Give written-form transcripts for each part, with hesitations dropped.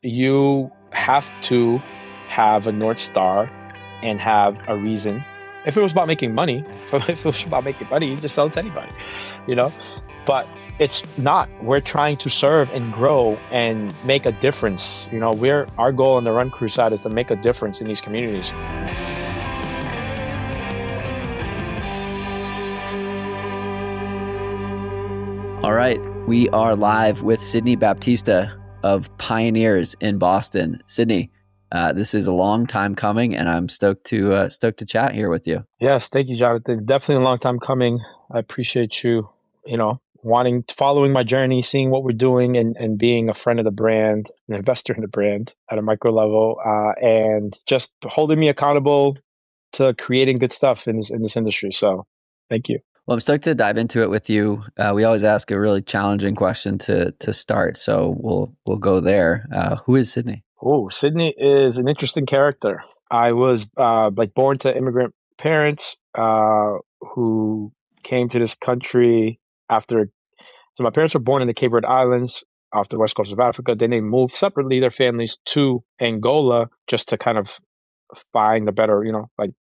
you have to have a North Star and have a reason. If it was about making money, you just sell it to anybody, you know? But it's not. We're trying to serve and grow and make a difference. You know, our goal in the Run Crusade is to make a difference in these communities. All right, we are live with Sid Baptista of PYNRS in Boston. Sydney, this is a long time coming, and I'm stoked to chat here with you. Yes, thank you, Jonathan. Definitely a long time coming. I appreciate you, following my journey, seeing what we're doing, and being a friend of the brand, an investor in the brand at a micro level, and just holding me accountable to creating good stuff in this industry. So, thank you. Well, I'm stoked to dive into it with you. We always ask a really challenging question to start, so we'll go there. Who is Sydney? Oh, Sydney is an interesting character. I was born to immigrant parents who came to this country after. So my parents were born in the Cape Verde Islands off the west coast of Africa. Then they moved separately, their families, to Angola just to kind of find a better,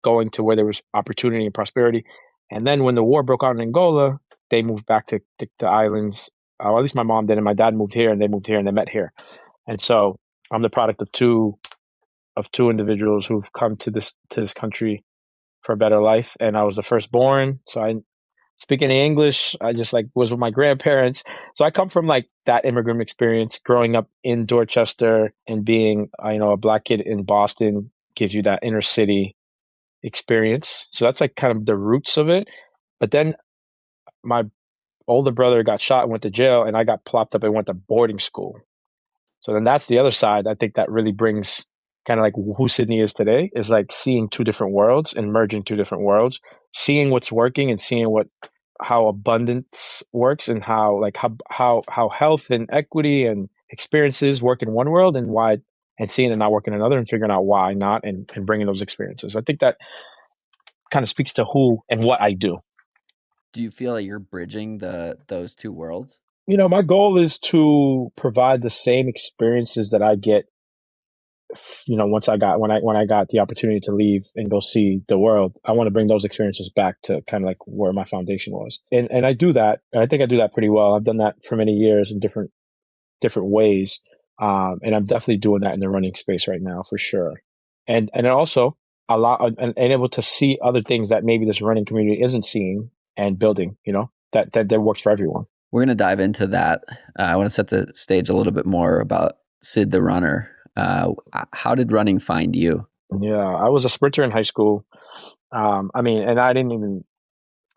going to where there was opportunity and prosperity. And then when the war broke out in Angola, they moved back to the islands. Or at least my mom did, and my dad moved here, and they moved here, and they met here. And so I'm the product of two individuals who've come to this country for a better life. And I was the firstborn, so I speak any English. I just was with my grandparents. So I come from that immigrant experience, growing up in Dorchester and being a Black kid in Boston gives you that inner city experience. So that's kind of the roots of it. But then my older brother got shot and went to jail, and I got plopped up and went to boarding school. So then that's the other side. I think that really brings kind of who Sydney is today, is seeing two different worlds and merging two different worlds, seeing what's working and seeing how abundance works, and how health and equity and experiences work in one world, and seeing it not work in another, and figuring out why not, and bringing those experiences. I think that kind of speaks to who and what I do. Do you feel like you're bridging those two worlds? My goal is to provide the same experiences that I get, when I got the opportunity to leave and go see the world. I want to bring those experiences back to kind of where my foundation was. And I do that. And I think I do that pretty well. I've done that for many years in different ways. And I'm definitely doing that in the running space right now, for sure. And also able to see other things that maybe this running community isn't seeing, and building, that works for everyone. We're going to dive into that. I want to set the stage a little bit more about Sid the runner. How did running find you? Yeah, I was a sprinter in high school. And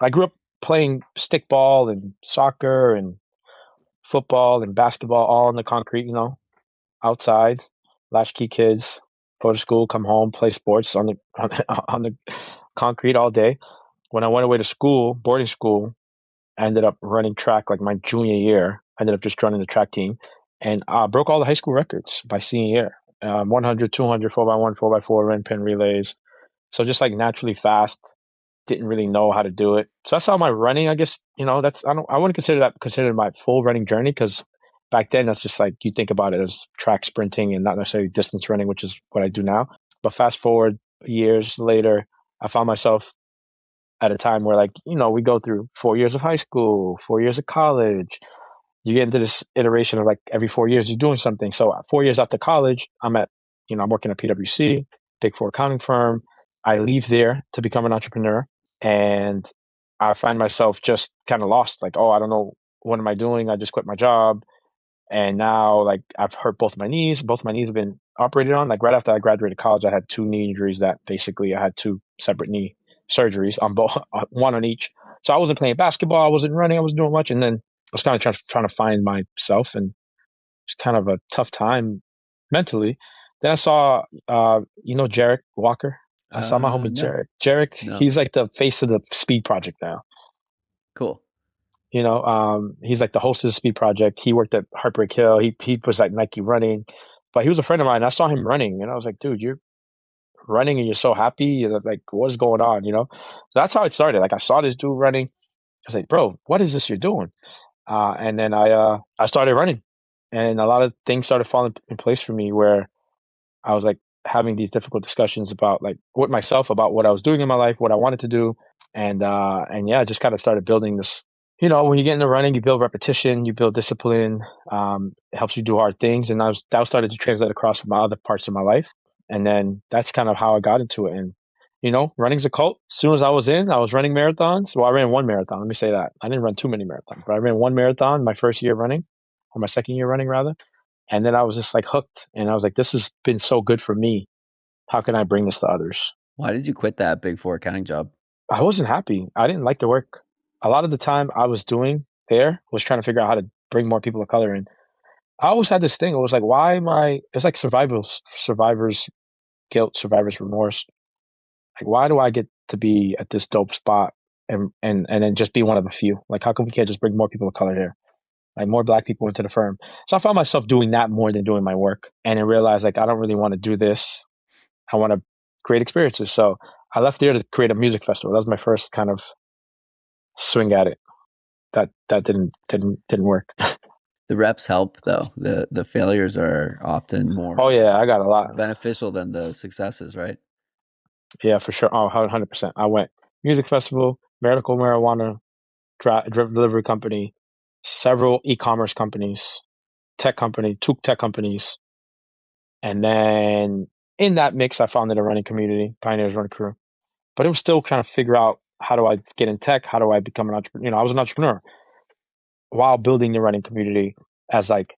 I grew up playing stickball and soccer and football and basketball, all on the concrete, outside, latchkey kids, go to school, come home, play sports on the concrete all day. When I went away to school, boarding school, I ended up running track my junior year. I ended up just running the track team, and broke all the high school records by senior year. 100, 200, 4x1, 4x4, ran pin relays. So just naturally fast, didn't really know how to do it. So that's how my running, I guess, I wouldn't consider my full running journey, because back then that's just you think about it as track sprinting and not necessarily distance running, which is what I do now. But fast forward years later, I found myself at a time where we go through 4 years of high school, 4 years of college. You get into this iteration of every 4 years you're doing something. So 4 years after college, I'm working at PwC, Big Four accounting firm. I leave there to become an entrepreneur, and I find myself just kind of lost. I don't know, what am I doing? I just quit my job, and now I've hurt both my knees. Both my knees have been operated on. Right after I graduated college, I had 2 knee injuries that basically I had 2 separate knee surgeries on both, one on each. So I wasn't playing basketball, I wasn't running, I wasn't doing much, and then I was kind of trying to find myself, and it's kind of a tough time mentally. Then I saw, Jarek Walker. I saw my homie Jarek. Jarek, no. He's the face of the Speed Project now. Cool. He's the host of the Speed Project. He worked at Heartbreak Hill. He was Nike running, but he was a friend of mine. I saw him running, and I was like, dude, you're running and you're so happy. You're what is going on? So that's how it started. I saw this dude running. I was like, bro, what is this you're doing? And then I started running. And a lot of things started falling in place for me where I was like having these difficult discussions about like with myself about what I was doing in my life, what I wanted to do. And yeah, I just kind of started building this. When you get into running, you build repetition, you build discipline. It helps you do hard things, and that started to translate across my other parts of my life. And then that's kind of how I got into it. And running's a cult. As soon as I was running marathons. Well, I ran one marathon. Let me say that I didn't run too many marathons, but I ran one marathon my first year running, or my second year running rather. And then I was just like hooked, and I was like, this has been so good for me. How can I bring this to others? Why did you quit that Big Four accounting job? I wasn't happy. I didn't like the work. A lot of the time I was doing there was trying to figure out how to bring more people of color in. I always had this thing. It was like, it's like survivor's guilt, survivor's remorse. Like, why do I get to be at this dope spot and then just be one of a few? Like, how come we can't just bring more people of color here? Like more Black people into the firm. So I found myself doing that more than doing my work. And I realized like, I don't really want to do this. I want to create experiences. So I left there to create a music festival. That was my first kind of swing at it. That didn't work. The reps help though. The failures are often more Oh yeah, I got a lot beneficial than the successes, right? Yeah, for sure. Oh, 100%. I went music festival, medical marijuana, delivery company, several e-commerce companies, two tech companies. And then in that mix, I founded a running community, Pioneers Run Crew. But it was still kind of figure out, how do I get in tech? How do I become an entrepreneur? I was an entrepreneur while building the running community as like,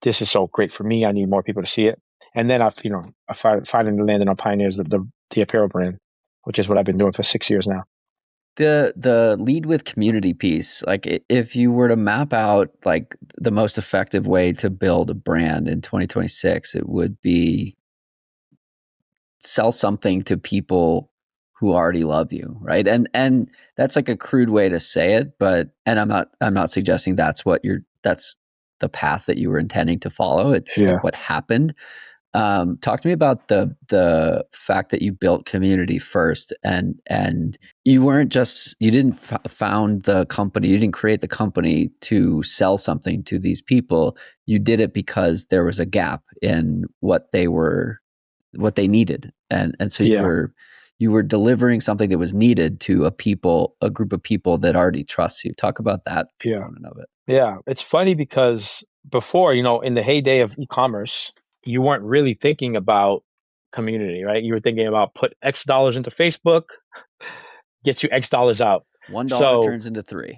this is so great for me. I need more people to see it. And then I finally landed on Pioneers, the apparel brand, which is what I've been doing for 6 years now. The lead with community piece, like if you were to map out like the most effective way to build a brand in 2026, it would be sell something to people who already love you, right? And that's like a crude way to say it, but I'm not suggesting that's the path that you were intending to follow. It's like what happened. Talk to me about the fact that you built community first, and you didn't found the company, you didn't create the company to sell something to these people. You did it because there was a gap in what they needed, and so you were delivering something that was needed to a group of people that already trust you. Talk about that component of it. Yeah, it's funny because before, in the heyday of e-commerce, you weren't really thinking about community, right? You were thinking about put X dollars into Facebook, gets you X dollars out. $1 turns into $3.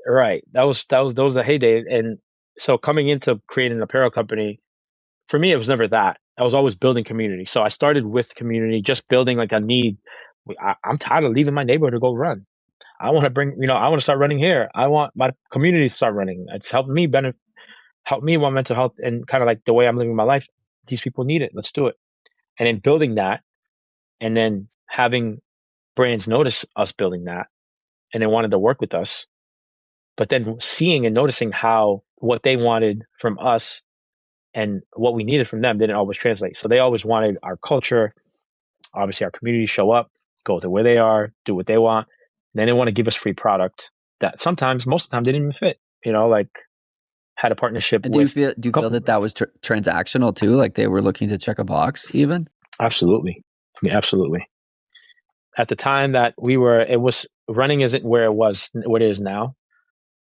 Right. That was the heyday. And so coming into creating an apparel company, for me, it was never that. I was always building community. So I started with community, just building like a need. I'm tired of leaving my neighborhood to go run. I want to start running here. I want my community to start running. It's helped me help me with mental health and kind of like the way I'm living my life. These people need it. Let's do it. And then building that, and then having brands notice us building that, and they wanted to work with us. But then seeing and noticing how what they wanted from us and what we needed from them didn't always translate. So they always wanted our culture, obviously our community, show up, go to where they are, do what they want. And then they want to give us free product that most of the time didn't even fit. Like had a partnership and with. Do you feel that was transactional too? Like they were looking to check a box even? Absolutely. I mean, absolutely. At the time that running isn't what it is now.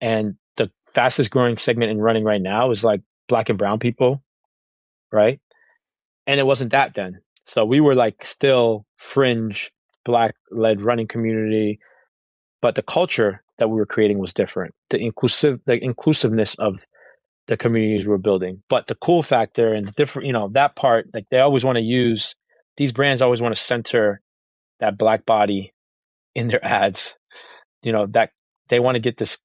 And the fastest growing segment in running right now is like Black and brown people, right? And it wasn't that then. So we were like still fringe Black led running community, but the culture that we were creating was different. The inclusiveness of the communities we're building. But the cool factor and the different, that part, like these brands always want to center that Black body in their ads, that they want to get this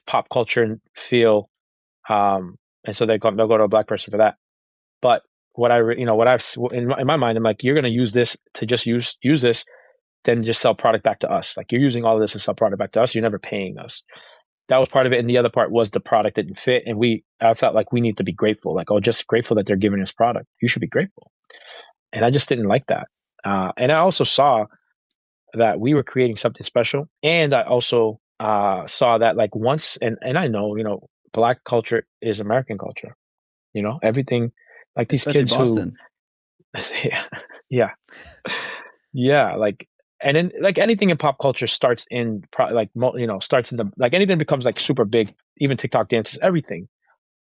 pop culture and feel. And so they'll go to a Black person for that. But in my mind, I'm like, you're going to use this to just use this, then just sell product back to us. Like you're using all of this and sell product back to us. You're never paying us. That was part of it. And the other part was the product didn't fit. And I felt like we need to be grateful. Like, just grateful that they're giving us product. You should be grateful. And I just didn't like that. And I also saw that we were creating something special. And I also saw that like once, and I know, Black culture is American culture. Everything, like these Especially kids who, Boston. yeah, yeah, yeah, like, and then like anything in pop culture starts in starts in the, like anything becomes like super big, even TikTok dances, everything.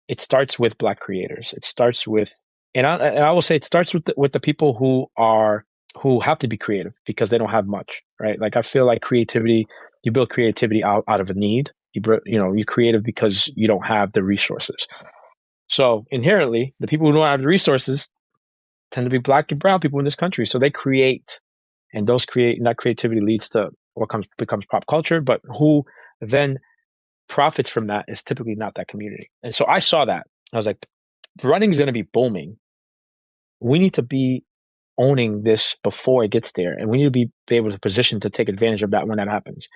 It starts with Black creators. It starts with, and I will say it starts with the people who have to be creative because they don't have much, right? Like I feel like creativity, you build creativity out of a need. You're creative because you don't have the resources. So inherently, the people who don't have the resources tend to be Black and brown people in this country. So they create, and that creativity leads to becomes pop culture. But who then profits from that is typically not that community. And so I saw that. I was like, running is going to be booming. We need to be owning this before it gets there, and we need to be able to position to take advantage of that when that happens.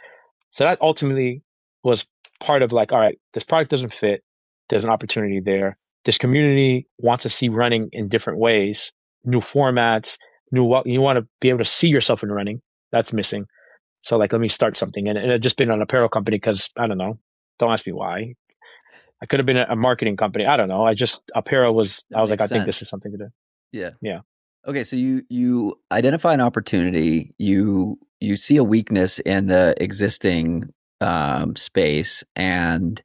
So that ultimately was part of like, all right, this product doesn't fit. There's an opportunity there. This community wants to see running in different ways, new formats, you want to be able to see yourself in running. That's missing. So like, let me start something. And it had just been an apparel company because I don't know. Don't ask me why. I could have been a marketing company. I don't know. Apparel was, That I was like, makes I think this sense. is something to do. Yeah. Yeah. Okay, so you identify an opportunity, you see a weakness in the existing space, and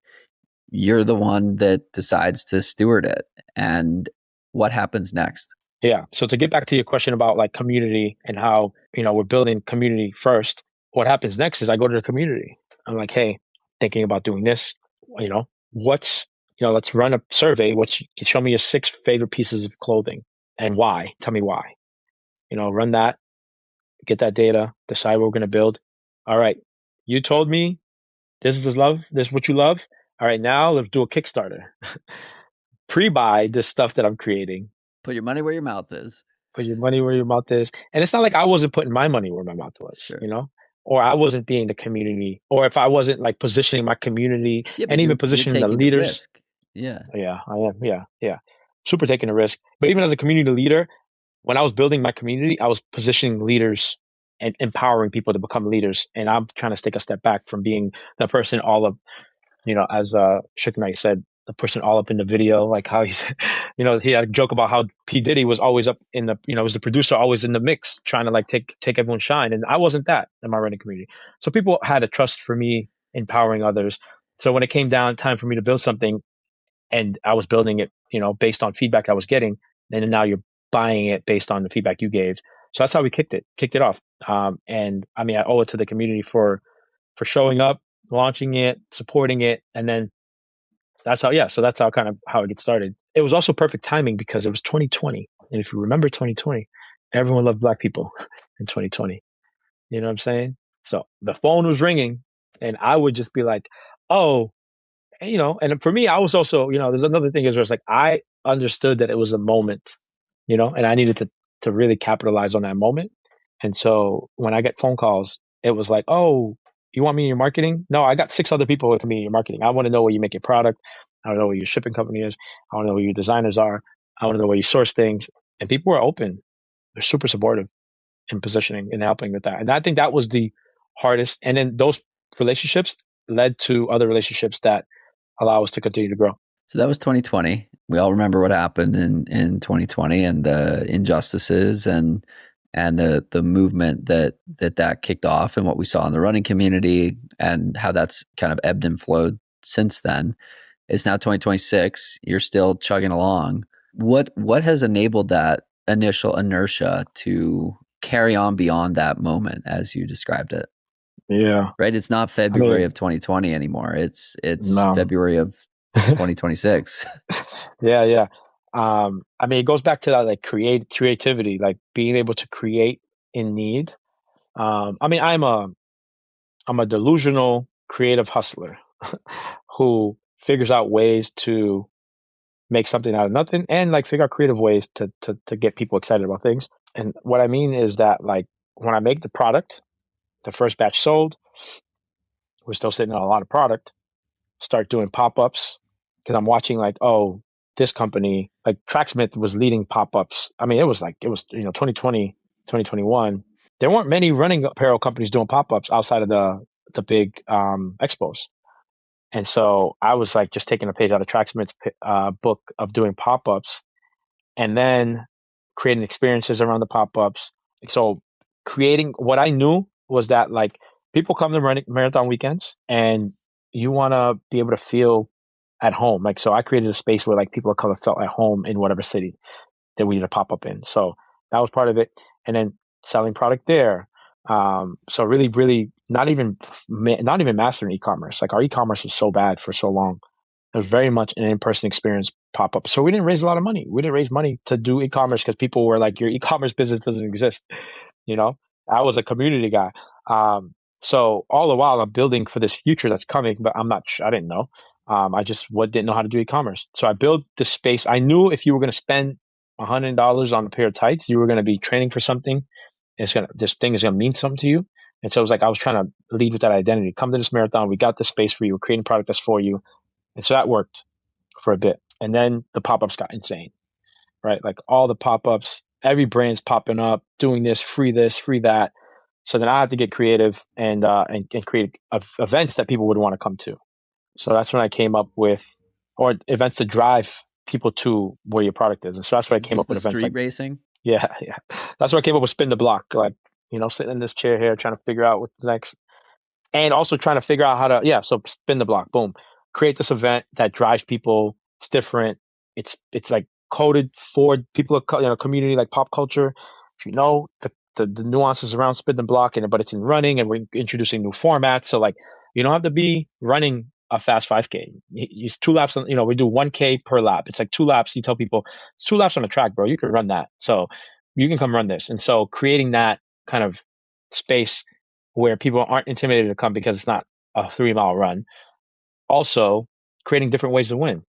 you're the one that decides to steward it. And what happens next? Yeah. So to get back to your question about like community and how, we're building community first, what happens next is I go to the community. I'm like, hey, thinking about doing this, what's, let's run a survey. Show me your 6 favorite pieces of clothing and why. Tell me why. Run that, get that data, decide what we're going to build. All right. You told me this is love. This is what you love. All right. Now let's do a Kickstarter. Pre-buy this stuff that I'm creating. Put your money where your mouth is. Put your money where your mouth is. And it's not like I wasn't putting my money where my mouth was, Sure. or I wasn't being the community, or if I wasn't like positioning my community Yeah, but and even you're positioning the taking the leaders. risk. Yeah. Yeah, I am. Yeah, yeah. Super taking a risk. But even as a community leader, when I was building my community, I was positioning leaders and empowering people to become leaders. And I'm trying to take a step back from being the person all of, as Shook Knight said, the person all up in the video, like how he's, he had a joke about how P. Diddy was always up in the, was the producer always in the mix, trying to like take everyone's shine. And I wasn't that in my running community. So people had a trust for me empowering others. So when it came down time for me to build something and I was building it, based on feedback I was getting, and now you're buying it based on the feedback you gave. So that's how we kicked it off. And I mean, I owe it to the community for showing up, launching it, supporting it, and then so that's how how it gets started. It was also perfect timing because it was 2020. And if you remember 2020, everyone loved Black people in 2020. You know what I'm saying? So the phone was ringing and I would just be like, oh, and for me, I was also, there's another thing is where it's like, I understood that it was a moment, and I needed to really capitalize on that moment. And so when I get phone calls, it was like, oh, you want me in your marketing? No, I got 6 other people who can be in your marketing. I want to know where you make your product. I want to know where your shipping company is. I want to know where your designers are. I want to know where you source things. And people were open. They're super supportive in positioning and helping with that. And I think that was the hardest. And then those relationships led to other relationships that allow us to continue to grow. So that was 2020. We all remember what happened in 2020 and the injustices and the movement that kicked off and what we saw in the running community and how that's kind of ebbed and flowed since then. It's now 2026. You're still chugging along. What has enabled that initial inertia to carry on beyond that moment as you described it? Yeah. Right. It's not February of 2020 anymore. It's No. February of 2026. Yeah, yeah. I mean, it goes back to that like creativity, like being able to create in need. I mean, I'm a delusional creative hustler who figures out ways to make something out of nothing and like figure out creative ways to get people excited about things. And what I mean is that like when I make the product, the first batch sold, we're still sitting on a lot of product, start doing pop-ups because I'm watching like, oh, this company, like Tracksmith was leading pop-ups. I mean, it was 2020, 2021. There weren't many running apparel companies doing pop-ups outside of the big expos. And so I was like just taking a page out of Tracksmith's book of doing pop-ups, and then creating experiences around the pop-ups. So creating what I knew was that like people come to running marathon weekends and you want to be able to feel at home. Like, so I created a space where like people of color felt at home in whatever city that we need to pop up in. So that was part of it. And then selling product there. So really, really not even mastering e-commerce. Like our e-commerce was so bad for so long. It was very much an in-person experience pop up. So we didn't raise a lot of money. We didn't raise money to do e-commerce because people were like, your e-commerce business doesn't exist. You know, I was a community guy. So all the while I'm building for this future that's coming, but I didn't know. I just didn't know how to do e-commerce. So I built this space. I knew if you were going to spend $100 on a pair of tights, you were going to be training for something. This thing is going to mean something to you. And so it was like, I was trying to lead with that identity. Come to this marathon. We got the space for you. We're creating product that's for you. And so that worked for a bit. And then the pop-ups got insane, right? Like all the pop-ups, every brand's popping up, doing this, free that. So then I had to get creative and create events that people would want to come to. So that's when I came up with, or events to drive people to where your product is. And so that's when I came up with events like street racing. Yeah. That's where I came up with Spin the Block. Like, sitting in this chair here, trying to figure out what's next. And also trying to figure out how to, so Spin the Block, boom. Create this event that drives people. It's different. It's like coded for people of, community, like pop culture. If you know the nuances around Spin the Block, but it's in running and we're introducing new formats. So like, you don't have to be running a fast 5K. It's 2 laps on, we do 1K per lap. It's like 2 laps. You tell people it's 2 laps on a track, bro. You can run that. So you can come run this. And so creating that kind of space where people aren't intimidated to come because it's not a 3-mile run. Also creating different ways to win.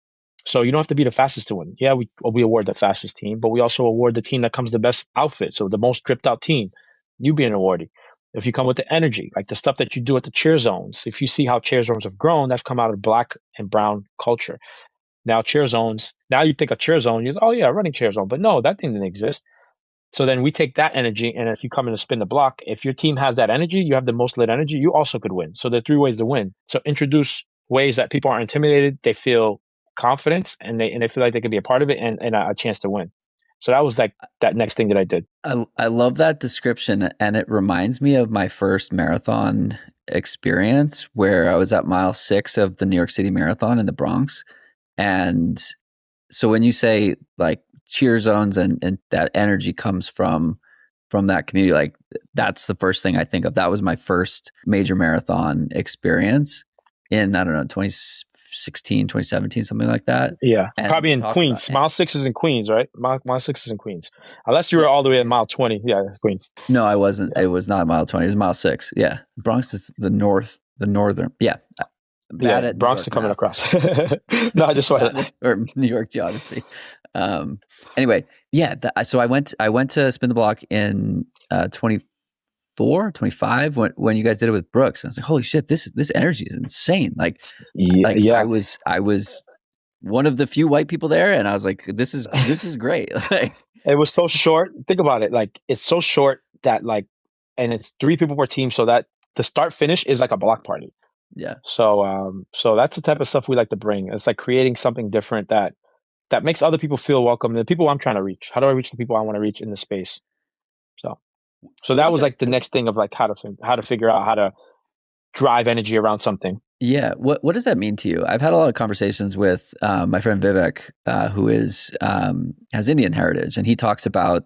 So you don't have to be the fastest to win. Yeah, we award the fastest team, but we also award the team that comes the best outfit. So the most dripped out team, you being awarded. If you come with the energy, like the stuff that you do at the cheer zones, if you see how cheer zones have grown, that's come out of Black and brown culture. Now cheer zones, now you think of cheer zone, running cheer zone, but no, that thing didn't exist. So then we take that energy, and if you come in to Spin the Block, if your team has that energy, you have the most lit energy, you also could win. So there are 3 ways to win. So introduce ways that people aren't intimidated, they feel confidence, and they feel like they can be a part of it and a chance to win. So that was like that next thing that I did. I love that description, and it reminds me of my first marathon experience where I was at mile 6 of the New York City Marathon in the Bronx. And so when you say like cheer zones and that energy comes from that community, like that's the first thing I think of. That was my first major marathon experience in, I don't know, 2016, 2017, something like that. Yeah, and probably in Queens. Mile 6 is in Queens, right? Mile 6 is in Queens. Unless you were all the way at mile 20. Yeah, it's Queens. No, I wasn't. Yeah. It was not mile 20. It was mile 6. Yeah. Bronx is the northern. Yeah. Bronx is coming across. No, I just wanted or New York geography. Anyway, yeah. So I went to Spin the Block in 25 when you guys did it with Brooks. And I was like, holy shit, this energy is insane. Like, I was one of the few white people there, and I was like, this is great. Like, it was so short. Think about it. Like, it's so short that and it's 3 people per team, so that the start finish is like a block party. Yeah. So that's the type of stuff we like to bring. It's like creating something different that makes other people feel welcome. The people I'm trying to reach. How do I reach the people I want to reach in the space? So that was like the next thing of like how to figure out how to drive energy around something. Yeah. What does that mean to you? I've had a lot of conversations with my friend Vivek, who has Indian heritage, and he talks about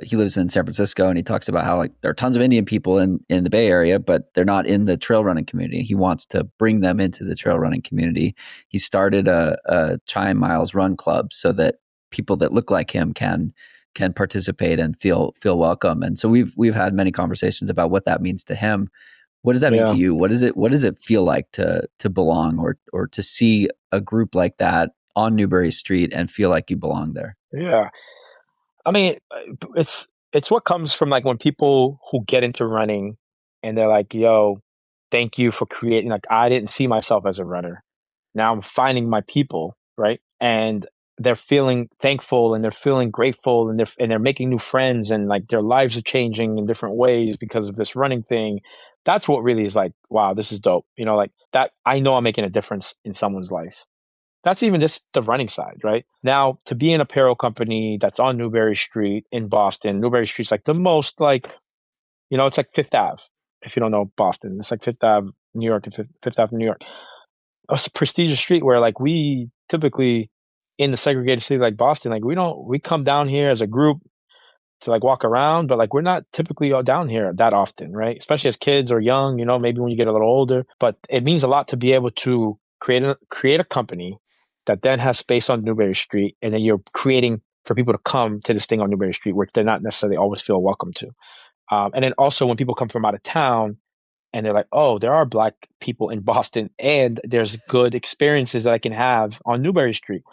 he lives in San Francisco, and he talks about how like there are tons of Indian people in the Bay Area, but they're not in the trail running community. He wants to bring them into the trail running community. He started a Chime Miles Run Club so that people that look like him can participate and feel welcome. And so we've had many conversations about what that means to him. What does that mean to you? What does it feel like to belong or to see a group like that on Newbury Street and feel like you belong there? Yeah. I mean, it's what comes from like when people who get into running and they're like, yo, thank you for creating, like, I didn't see myself as a runner. Now I'm finding my people, right? And they're feeling thankful and they're feeling grateful and they're making new friends and like their lives are changing in different ways because of this running thing. That's what really is like, wow, this is dope. You know, like that, I know I'm making a difference in someone's life. That's even just the running side, right? Now, to be an apparel company that's on Newbury Street in Boston, Newbury Street's like the most like, you know, it's like Fifth Ave. If you don't know Boston, it's like Fifth Ave, New York, and Fifth Ave, New York. It's a prestigious street where like we typically in the segregated city like Boston, like we come down here as a group to like walk around, but like we're not typically all down here that often, right? Especially as kids or young, you know, maybe when you get a little older. But it means a lot to be able to create a company that then has space on Newbury Street, and then you're creating for people to come to this thing on Newbury Street, where they're not necessarily always feel welcome to. And then also when people come from out of town and they're like, oh, there are Black people in Boston, and there's good experiences that I can have on Newbury Street.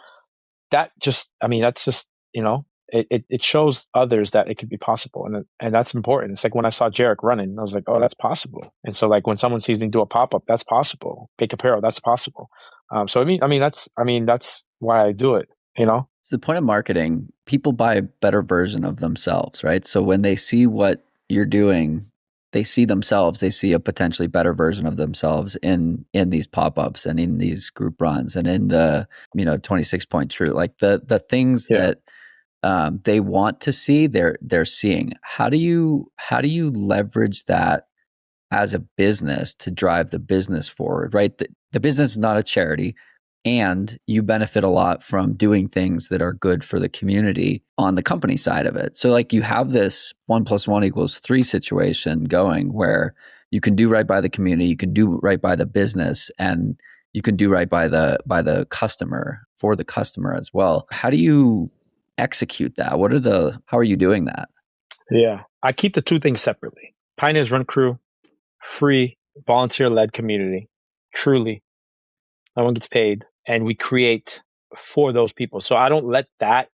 That just, I mean, that's just, you know, it shows others that it could be possible, and that's important. It's like when I saw Jarek running, I was like, oh, that's possible. And so like when someone sees me do a pop up, that's possible. Bake apparel, that's possible. So that's why I do it. You know, So the point of marketing, people buy a better version of themselves, right? So when they see what you're doing, they see themselves, they see a potentially better version of themselves in these pop-ups and in these group runs and in the, 26 Point True, like the things that they want to see, they're seeing. How do you leverage that as a business to drive the business forward, right? The business is not a charity, and you benefit a lot from doing things that are good for the community on the company side of it. So like you have this 1 + 1 = 3 situation going where you can do right by the community, you can do right by the business, and you can do right by the customer, for the customer as well. How do you execute that? How are you doing that? Yeah, I keep the two things separately. Pioneers Run Crew, free, volunteer-led community. Truly, no one gets paid, and we create for those people. So I don't let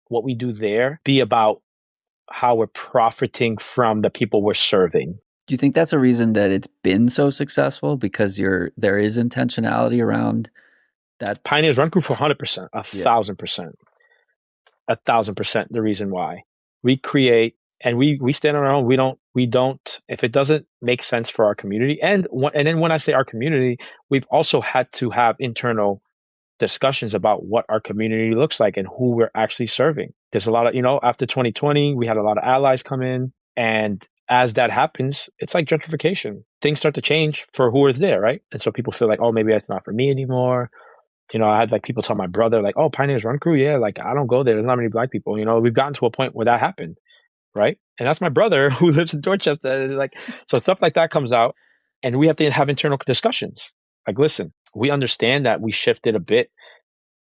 what we do there, be about how we're profiting from the people we're serving. Do you think that's a reason that it's been so successful, because there is intentionality around that? Pioneers Run Crew for 100%, 1,000%, 1,000%. The reason why we create and we stand on our own. We don't if it doesn't make sense for our community. And then when I say our community, we've also had to have internal discussions about what our community looks like and who we're actually serving. There's a lot of, after 2020, we had a lot of allies come in. And as that happens, it's like gentrification. Things start to change for who is there, right? And so people feel like, oh, maybe that's not for me anymore. I had like people tell my brother, like, oh, Pioneers Run Crew, yeah, like I don't go there. There's not many Black people. We've gotten to a point where that happened, right? And that's my brother who lives in Dorchester. Like, so stuff like that comes out, and we have to have internal discussions. Like, listen, we understand that we shifted a bit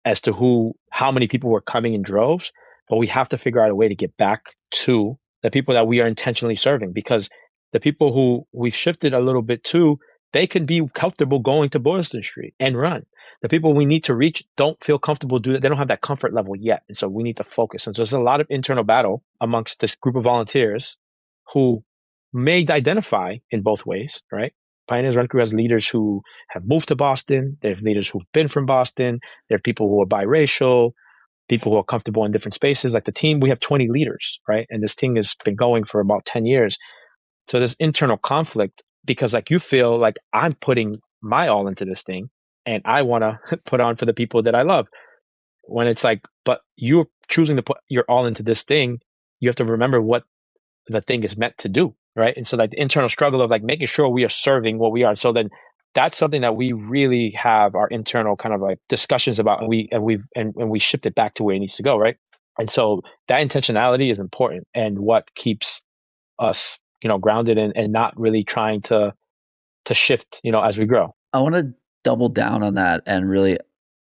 as to how many people were coming in droves, but we have to figure out a way to get back to the people that we are intentionally serving, because the people who we've shifted a little bit to, they can be comfortable going to Boylston Street and run. The people we need to reach don't feel comfortable doing it. They don't have that comfort level yet. And so we need to focus. And so there's a lot of internal battle amongst this group of volunteers who may identify in both ways, right? Pioneers Run Crew has leaders who have moved to Boston. They have leaders who've been from Boston. There are people who are biracial, people who are comfortable in different spaces. Like the team, we have 20 leaders, right? And this thing has been going for about 10 years. So there's internal conflict because like you feel like I'm putting my all into this thing and I want to put on for the people that I love. When it's like, but you're choosing to put your all into this thing, you have to remember what the thing is meant to do, right? And so like the internal struggle of like making sure we are serving what we are. So then that's something that we really have our internal kind of like discussions about, and we shift it back to where it needs to go, right? And so that intentionality is important, and what keeps us, grounded and not really trying to shift, as we grow. I want to double down on that and really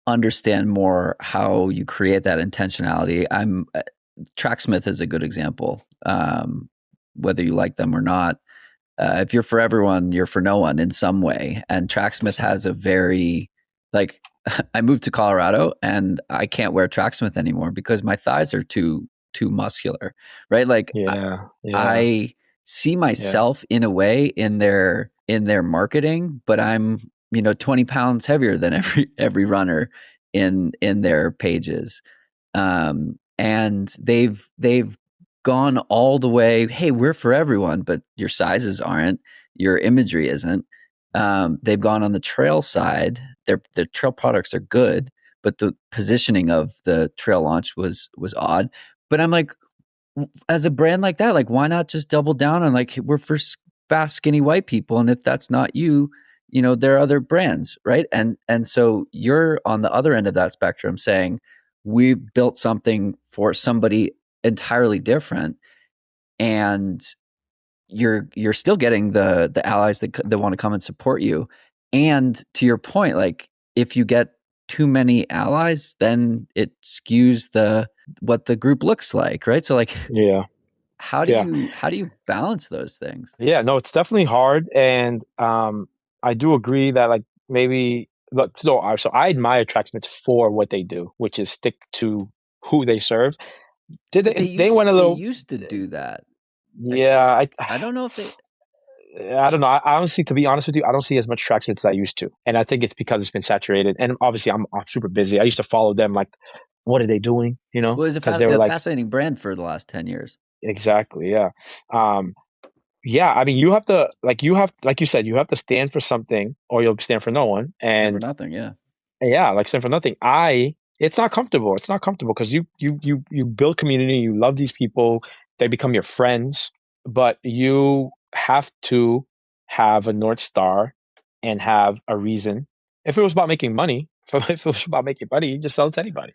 understand more how you create that intentionality. Tracksmith is a good example. Whether you like them or not, if you're for everyone, you're for no one in some way. And Tracksmith has a very, like, I moved to Colorado and I can't wear Tracksmith anymore because my thighs are too muscular, right? Like, I see myself in a way in their marketing, but I'm 20 pounds heavier than every runner in their pages, and they've gone all the way. Hey, we're for everyone, but your sizes aren't. your imagery isn't. They've gone on the trail side. Their trail products are good, but the positioning of the trail launch was odd. But I'm like, as a brand like that, like why not just double down on like we're for fast, skinny white people, and if that's not you, there are other brands, right? And so you're on the other end of that spectrum, saying we built something for somebody entirely different, and you're still getting the allies that want to come and support you. And to your point, like if you get too many allies, then it skews what the group looks like, right? So like, Yeah. how do you balance those things? Yeah, no, it's definitely hard, and I do agree that like maybe look. So I admire Tracksmiths for what they do, which is stick to who they serve. They went a They little? used to do that. Yeah, I don't know if they. I don't know. I honestly, to be honest with you, I don't see as much Tracksmiths as I used to, and I think it's because it's been saturated. And obviously, I'm super busy. I used to follow them, like, what are they doing? Well, it was Because they were a like, fascinating brand for the last 10 years. exactly, yeah. Yeah, I mean, like you said, you have to stand for something or you'll stand for no one. Stand for And nothing, yeah. yeah, like stand for nothing. It's not comfortable. It's not comfortable because you build community, you love these people, they become your friends, but you have to have a North Star and have a reason. If it was about making money, if it was about making money, you just sell it to anybody,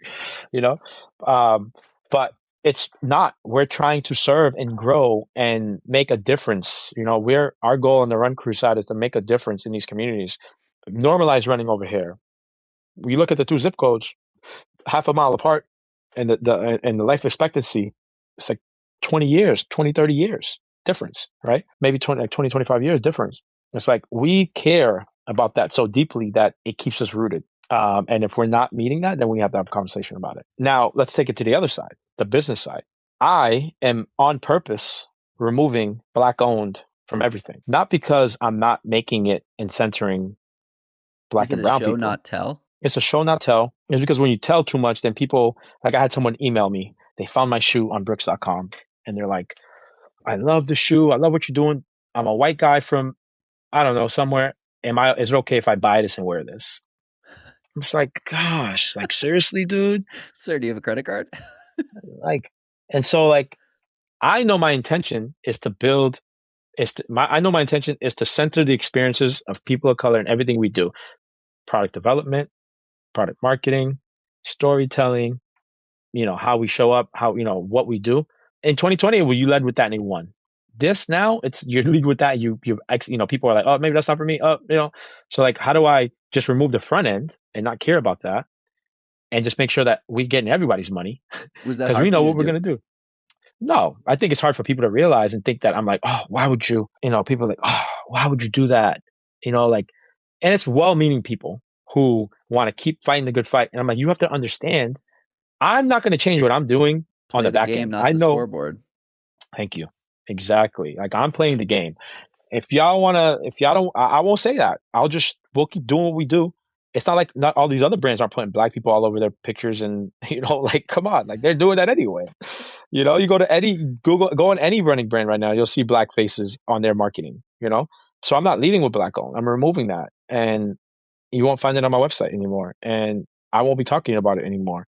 you know? But it's not. We're trying to serve and grow and make a difference. Our goal on the Run Crew side is to make a difference in these communities. Normalize running over here. We look at the two zip codes, half a mile apart, and the life expectancy, it's like 20 years, 20, 30 years difference, right? Maybe 20, 25 years difference. It's like we care about that so deeply that it keeps us rooted. And if we're not meeting that, then we have to have a conversation about it. Now, let's take it to the other side, the business side. I am on purpose removing Black owned from everything, not because I'm not making it and censoring Black and brown people. Is it a show not tell? It's a show not tell. It's because when you tell too much, then people, like I had someone email me, they found my shoe on bricks.com and they're like, I love the shoe. I love what you're doing. I'm a white guy from, I don't know, somewhere. Is it okay if I buy this and wear this? I'm just like, gosh, like seriously, dude? Sir, do you have a credit card? And so like, I know my intention is to build, I know my intention is to center the experiences of people of color in everything we do. Product development, product marketing, storytelling, how we show up, what we do. In 2020, you led with that and you won. This now, it's you lead with that. People are like, oh, maybe that's not for me. So like, how do I just remove the front end and not care about that, and just make sure that we get in everybody's money because we know what we're gonna do. No, I think it's hard for people to realize and think that I'm like, oh, why would you? People are like, oh, why would you do that? And it's well-meaning people who want to keep fighting the good fight. And I'm like, you have to understand, I'm not going to change what I'm doing on the back end. I know. Scoreboard. Thank you. Exactly. Like I'm playing the game. If y'all don't, I won't say that. We'll keep doing what we do. It's not like not all these other brands are putting Black people all over their pictures and, like, come on, like they're doing that anyway. You go to go on any running brand right now, you'll see Black faces on their marketing, So I'm not leading with Black owned. I'm removing that. And you won't find it on my website anymore. And I won't be talking about it anymore.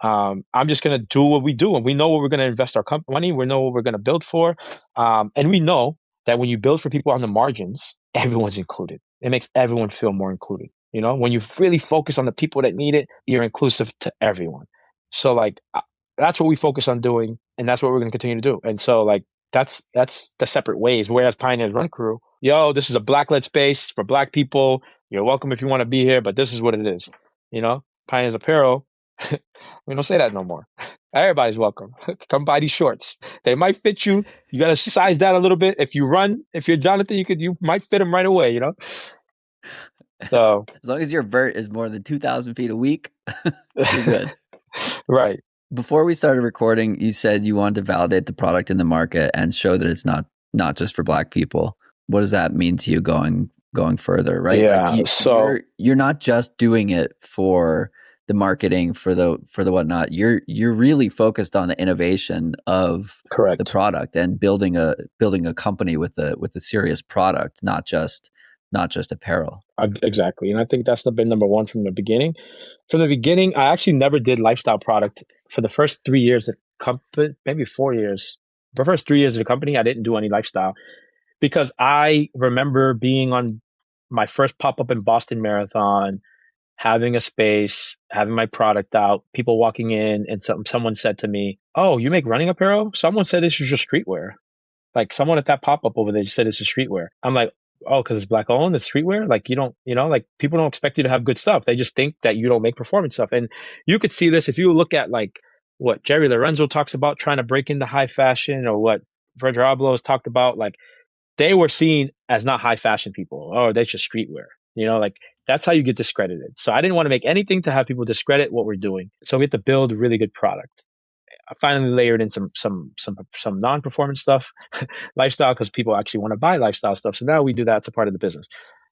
I'm just going to do what we do. And we know what we're going to invest our money. We know what we're going to build for. And we know that when you build for people on the margins, everyone's included. It makes everyone feel more included. When you really focus on the people that need it, you're inclusive to everyone. So like, that's what we focus on doing. And that's what we're going to continue to do. And so like, that's the separate ways. Whereas Pioneers Run Crew, this is a Black-led space for Black people. You're welcome if you want to be here, but this is what it is. Pioneers Apparel, we don't say that no more. Everybody's welcome. Come buy these shorts. They might fit you. You got to size that a little bit. If you're Jonathan, you might fit them right away, So as long as your vert is more than 2,000 feet a week, you're good. Right. Before we started recording, you said you wanted to validate the product in the market and show that it's not just for Black people. What does that mean to you going further, right? Yeah. Like you're not just doing it for the marketing for the whatnot. You're really focused on the innovation of the Correct. product and building a company with a serious product, not just apparel. Exactly. And I think that's been number one from the beginning. From the beginning, I actually never did lifestyle product for the first 3 years of company, maybe 4 years. For the first 3 years of the company, I didn't do any lifestyle because I remember being on my first pop-up in Boston Marathon, having a space, having my product out, people walking in, and someone said to me, "Oh, you make running apparel?" Someone said this was just streetwear. Like someone at that pop-up over there just said it's a streetwear. I'm like, oh, because it's black owned, it's streetwear. Like you don't, like people don't expect you to have good stuff. They just think that you don't make performance stuff. And you could see this if you look at like what Jerry Lorenzo talks about trying to break into high fashion, or what Virgil Abloh has talked about. Like they were seen as not high fashion people. Oh, they're just streetwear. Like that's how you get discredited. So I didn't want to make anything to have people discredit what we're doing. So we have to build a really good product. I finally layered in some non-performance stuff, lifestyle, because people actually want to buy lifestyle stuff. So now we do that as a part of the business.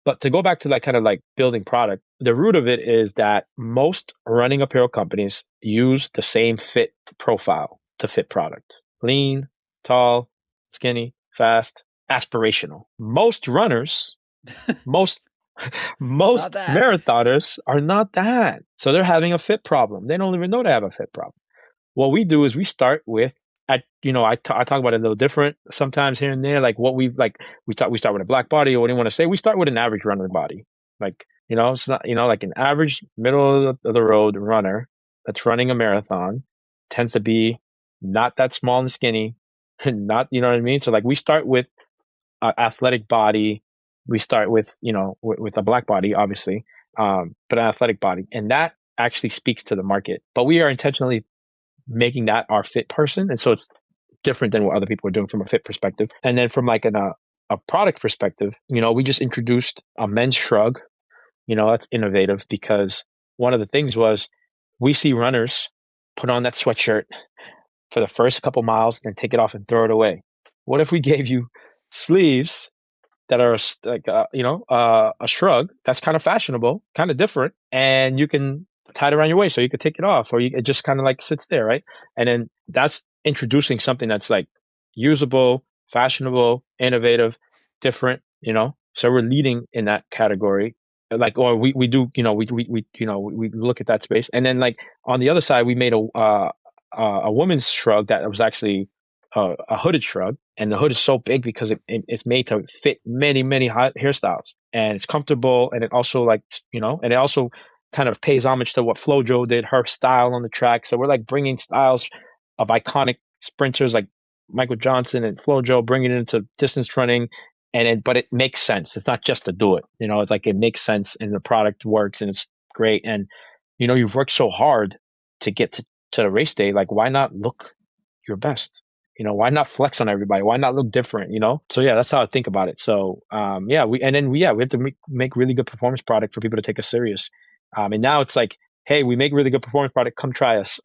But to go back to like kind of like building product, the root of it is that most running apparel companies use the same fit profile to fit product: lean, tall, skinny, fast, aspirational. Most runners, most marathoners are not that. So they're having a fit problem. They don't even know they have a fit problem. What we do is we start with, I talk about it a little different sometimes here and there. Like what we start with a black body, or what do you want to say? We start with an average runner body. Like, it's not, like an average middle of the road runner that's running a marathon tends to be not that small and skinny, not, you know what I mean? So like we start with an athletic body. We start with, with a black body, obviously, but an athletic body. And that actually speaks to the market. But we are intentionally making that our fit person. And so it's different than what other people are doing from a fit perspective. And then from like a product perspective, we just introduced a men's shrug. That's innovative because one of the things was we see runners put on that sweatshirt for the first couple miles, then take it off and throw it away. What if we gave you sleeves that are like, a shrug that's kind of fashionable, kind of different, and you can tie it around your waist so you could take it off, or it just kind of like sits there, right? And then that's introducing something that's like usable, fashionable, innovative, different, So we're leading in that category. Like, or we do, we look at that space. And then like on the other side, we made a woman's shrug that was actually a hooded shrug, and the hood is so big because it's made to fit many hairstyles, and it's comfortable, and it also like and it also kind of pays homage to what FloJo did, her style on the track. So we're like bringing styles of iconic sprinters like Michael Johnson and FloJo, bringing it into distance running, but it makes sense. It's not just to do it, it's like it makes sense, and the product works, and it's great. And you've worked so hard to get to the race day. Like, why not look your best? Why not flex on everybody? Why not look different? So yeah, that's how I think about it. So we have to make really good performance product for people to take us serious. And now it's like, hey, we make really good performance product. Come try us,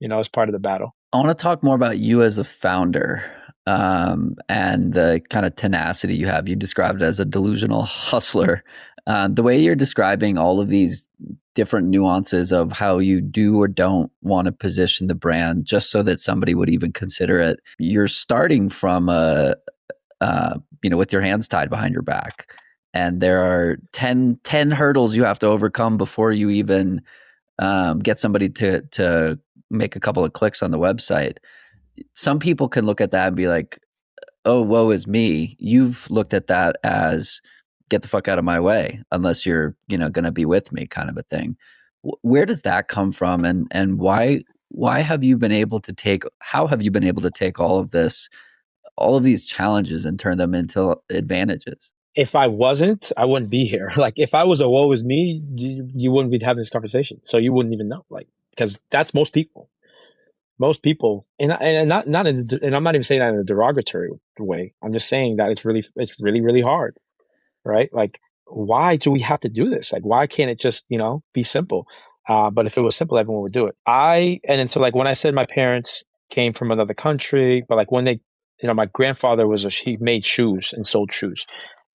as part of the battle. I want to talk more about you as a founder, and the kind of tenacity you have. You described it as a delusional hustler. The way you're describing all of these different nuances of how you do or don't want to position the brand just so that somebody would even consider it. You're starting from with your hands tied behind your back. And there are 10 hurdles you have to overcome before you even get somebody to make a couple of clicks on the website. Some people can look at that and be like, oh, woe is me. You've looked at that as get the fuck out of my way unless you're going to be with me kind of a thing. Where does that come from? And why have you been able to take all of these challenges and turn them into advantages? If I wasn't, I wouldn't be here. Like if I was a woe is me, you wouldn't be having this conversation. So you wouldn't even know, like, because that's most people, and I'm not even saying that in a derogatory way. I'm just saying that it's really, really hard, right? Like, why do we have to do this? Like, why can't it just, be simple? But if it was simple, everyone would do it. So like when I said my parents came from another country, but like when they, my grandfather he made shoes and sold shoes.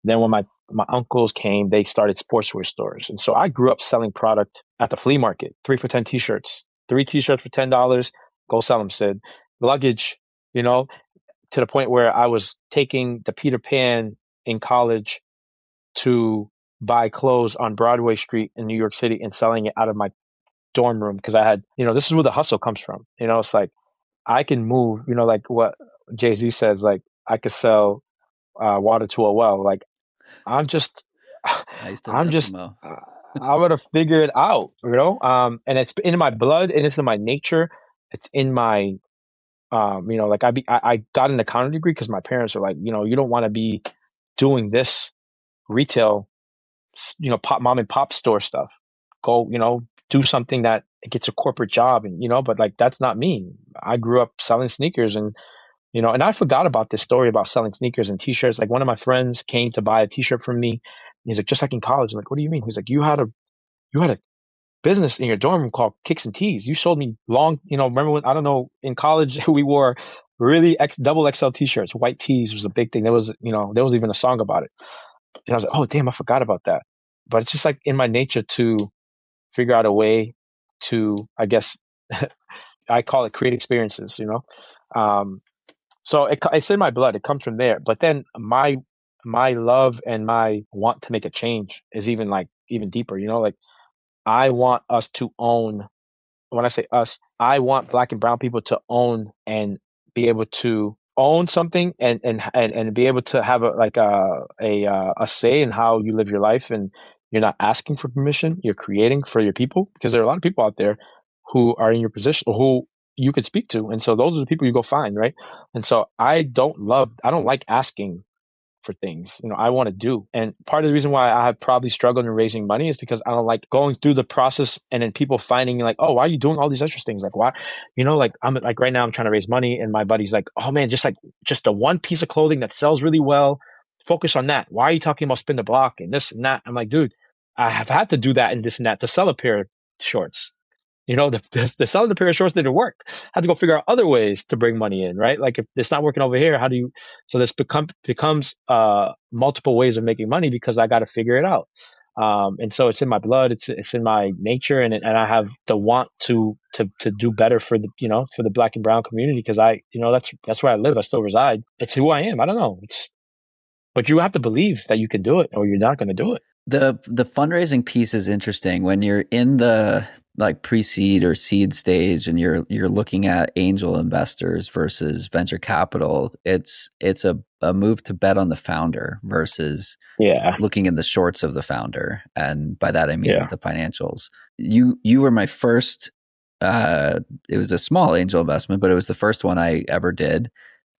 Then when my my uncles came, they started sportswear stores. And so I grew up selling product at the flea market, 3 for 10 t-shirts, 3 t-shirts for $10. Go sell them, Sid. Luggage, you know, to the point where I was taking the Peter Pan in college to buy clothes on Broadway Street in New York City and selling it out of my dorm room. Cause I had, this is where the hustle comes from. It's like I can move, like what Jay-Z says, like I could sell water to a well. Like I'm just, Nice to I'm just, Eskimo. I'm gonna figure it out, and it's in my blood and it's in my nature. It's in my, like I got an accounting degree because my parents are like, you don't want to be doing this retail, mom and pop store stuff. Go, do something that gets a corporate job, and but like that's not me. I grew up selling sneakers, and and I forgot about this story about selling sneakers and t-shirts. Like one of my friends came to buy a t-shirt from me. He's like, just like in college. I'm like, what do you mean? He's like, you had a business in your dorm room called Kicks and Tees. You sold me long, remember when, I don't know, in college we wore really double XL t-shirts. White tees was a big thing. There was even a song about it. And I was like, oh damn, I forgot about that. But it's just like in my nature to figure out a way to, I guess, I call it create experiences, So it's in my blood. It comes from there. But then my love and my want to make a change is even deeper. Like I want us to own. When I say us, I want Black and brown people to own and be able to own something and be able to have a say in how you live your life, and you're not asking for permission. You're creating for your people, because there are a lot of people out there who are in your position or who you could speak to. And so those are the people you go find, right? And so I don't like asking for things, I want to do. And part of the reason why I have probably struggled in raising money is because I don't like going through the process and then people finding like, oh, why are you doing all these extra things? Like, why, like I'm like right now I'm trying to raise money and my buddy's like, oh man, just the one piece of clothing that sells really well, focus on that. Why are you talking about spin the block and this and that? I'm like, dude, I have had to do that and this and that to sell a pair of shorts. The selling the pair of shorts didn't work. I had to go figure out other ways to bring money in, right? Like if it's not working over here, how do you? So this becomes multiple ways of making money because I got to figure it out. And so it's in my blood. It's in my nature, and I have the want to do better for the for the Black and brown community, because I that's where I live. I still reside. It's who I am. I don't know. But you have to believe that you can do it, or you're not going to do it. The fundraising piece is interesting when you're in the like pre-seed or seed stage and you're looking at angel investors versus venture capital. It's a move to bet on the founder versus looking in the shorts of the founder. And by that I mean the financials. You were my first it was a small angel investment, but it was the first one I ever did.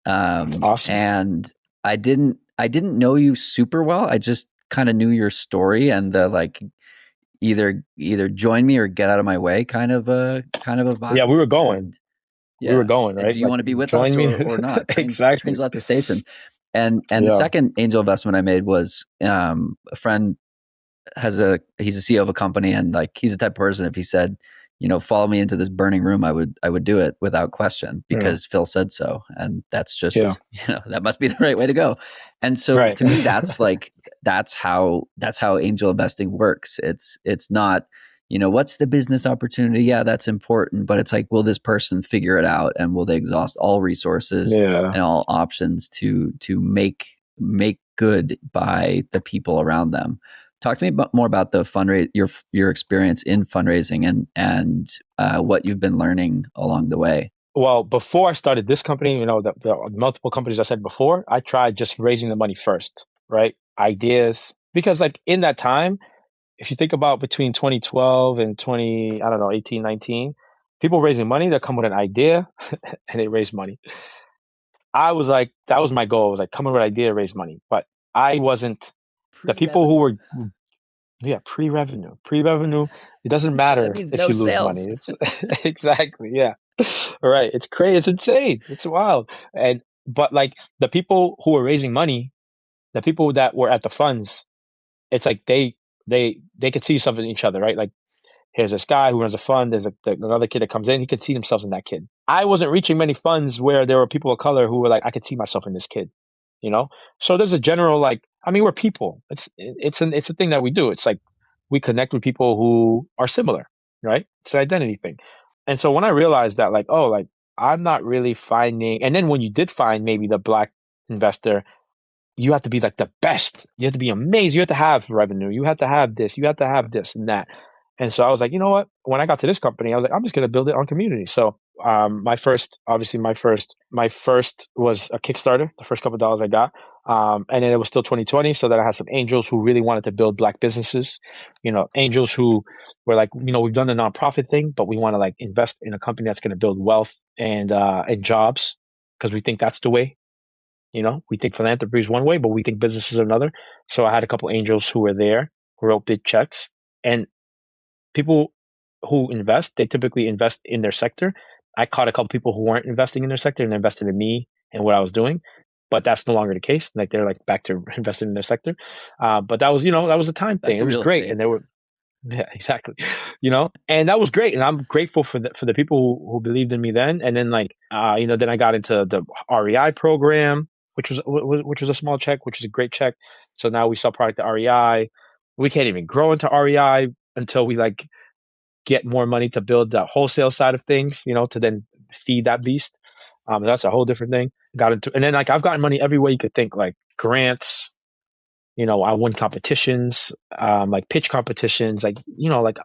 Awesome. And I didn't know you super well. I just kind of knew your story and the like either join me or get out of my way kind of a vibe. Yeah, we were going. We were going, right? Do you want to be with us or not? Exactly. Trains left the station. And the second angel investment I made was a friend he's a CEO of a company, and like he's the type of person, if he said, follow me into this burning room, I would do it without question because Phil said so. And that's just, that must be the right way to go. And so to me, that's how angel investing works. It's not, what's the business opportunity? Yeah, that's important. But it's like, will this person figure it out? And will they exhaust all resources and all options to make good by the people around them? Talk to me more about the your experience in fundraising and what you've been learning along the way. Well, before I started this company, the multiple companies I said before, I tried just raising the money first, right? Ideas, because like in that time, if you think about between 2012 and 18, 19, people raising money, they come with an idea and they raise money. I was like, that was my goal. I was like, come up with an idea, raise money. But I wasn't. The people who were, pre-revenue. It doesn't matter if you lose money. It's exactly, all right. It's crazy. It's insane. It's wild. But like the people who were raising money, the people that were at the funds, it's like they could see something in each other, right? Like here's this guy who runs a fund. There's another kid that comes in. He could see themselves in that kid. I wasn't reaching many funds where there were people of color who were like, I could see myself in this kid. So there's a general like I mean, we're people. It's a thing that we do. It's like we connect with people who are similar, right? It's an identity thing. And so when I realized that, like, oh, like I'm not really finding, and then when you did find maybe the black investor, you have to be like the best. You have to be amazing. You have to have revenue. You have to have this. You have to have this and that. And so I was like, you know what? When I got to this company, I was like, I'm just going to build it on community. So my first was a Kickstarter, the first couple of dollars I got. And then it was still 2020. So then I had some angels who really wanted to build black businesses, angels who were like, we've done the nonprofit thing, but we want to like invest in a company that's going to build wealth and jobs because we think that's the way. We think philanthropy is one way, but we think business is another. So I had a couple angels who were there, who wrote big checks. And people who invest, they typically invest in their sector. I caught a couple people who weren't investing in their sector and they invested in me and what I was doing. But that's no longer the case. Like they're like back to investing in their sector. But that was, that was a time thing. It was great. And they were, yeah, exactly. And that was great. And I'm grateful for the people who believed in me then. And then then I got into the REI program, which was a small check, which is a great check. So now we sell product to REI. We can't even grow into REI until we like get more money to build the wholesale side of things, to then feed that beast. That's a whole different thing. And then like I've gotten money every way you could think, like grants. I won competitions, like pitch competitions, like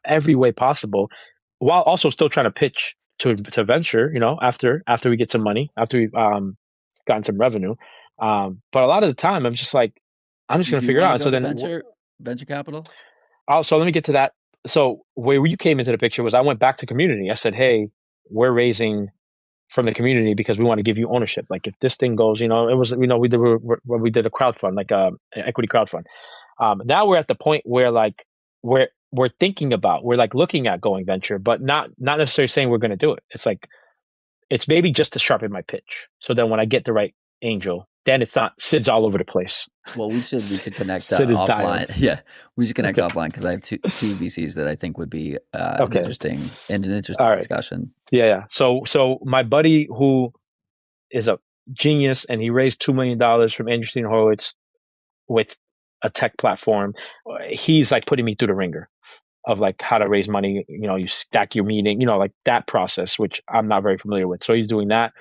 every way possible, while also still trying to pitch to venture. After we get some money, after we've gotten some revenue. But a lot of the time, I'm just like, I'm just going to figure it out. So then venture capital. So let me get to that. So where you came into the picture was I went back to community. I said, hey, we're raising from the community because we want to give you ownership. Like if this thing goes, it was, we did a crowdfund, like an equity crowdfund. Now we're at the point where like we're thinking about, we're like looking at going venture, but not necessarily saying we're going to do it. It's like, it's maybe just to sharpen my pitch. So then when I get the right angel, then it's not Sid's all over the place. Well, we should connect offline. Yeah, we should connect offline because I have two VCs that I think would be an interesting discussion. Yeah. So my buddy who is a genius and he raised $2 million from Andrew Horowitz with a tech platform. He's like putting me through the ringer of like how to raise money. You stack your meeting, like that process, which I'm not very familiar with. So he's doing that.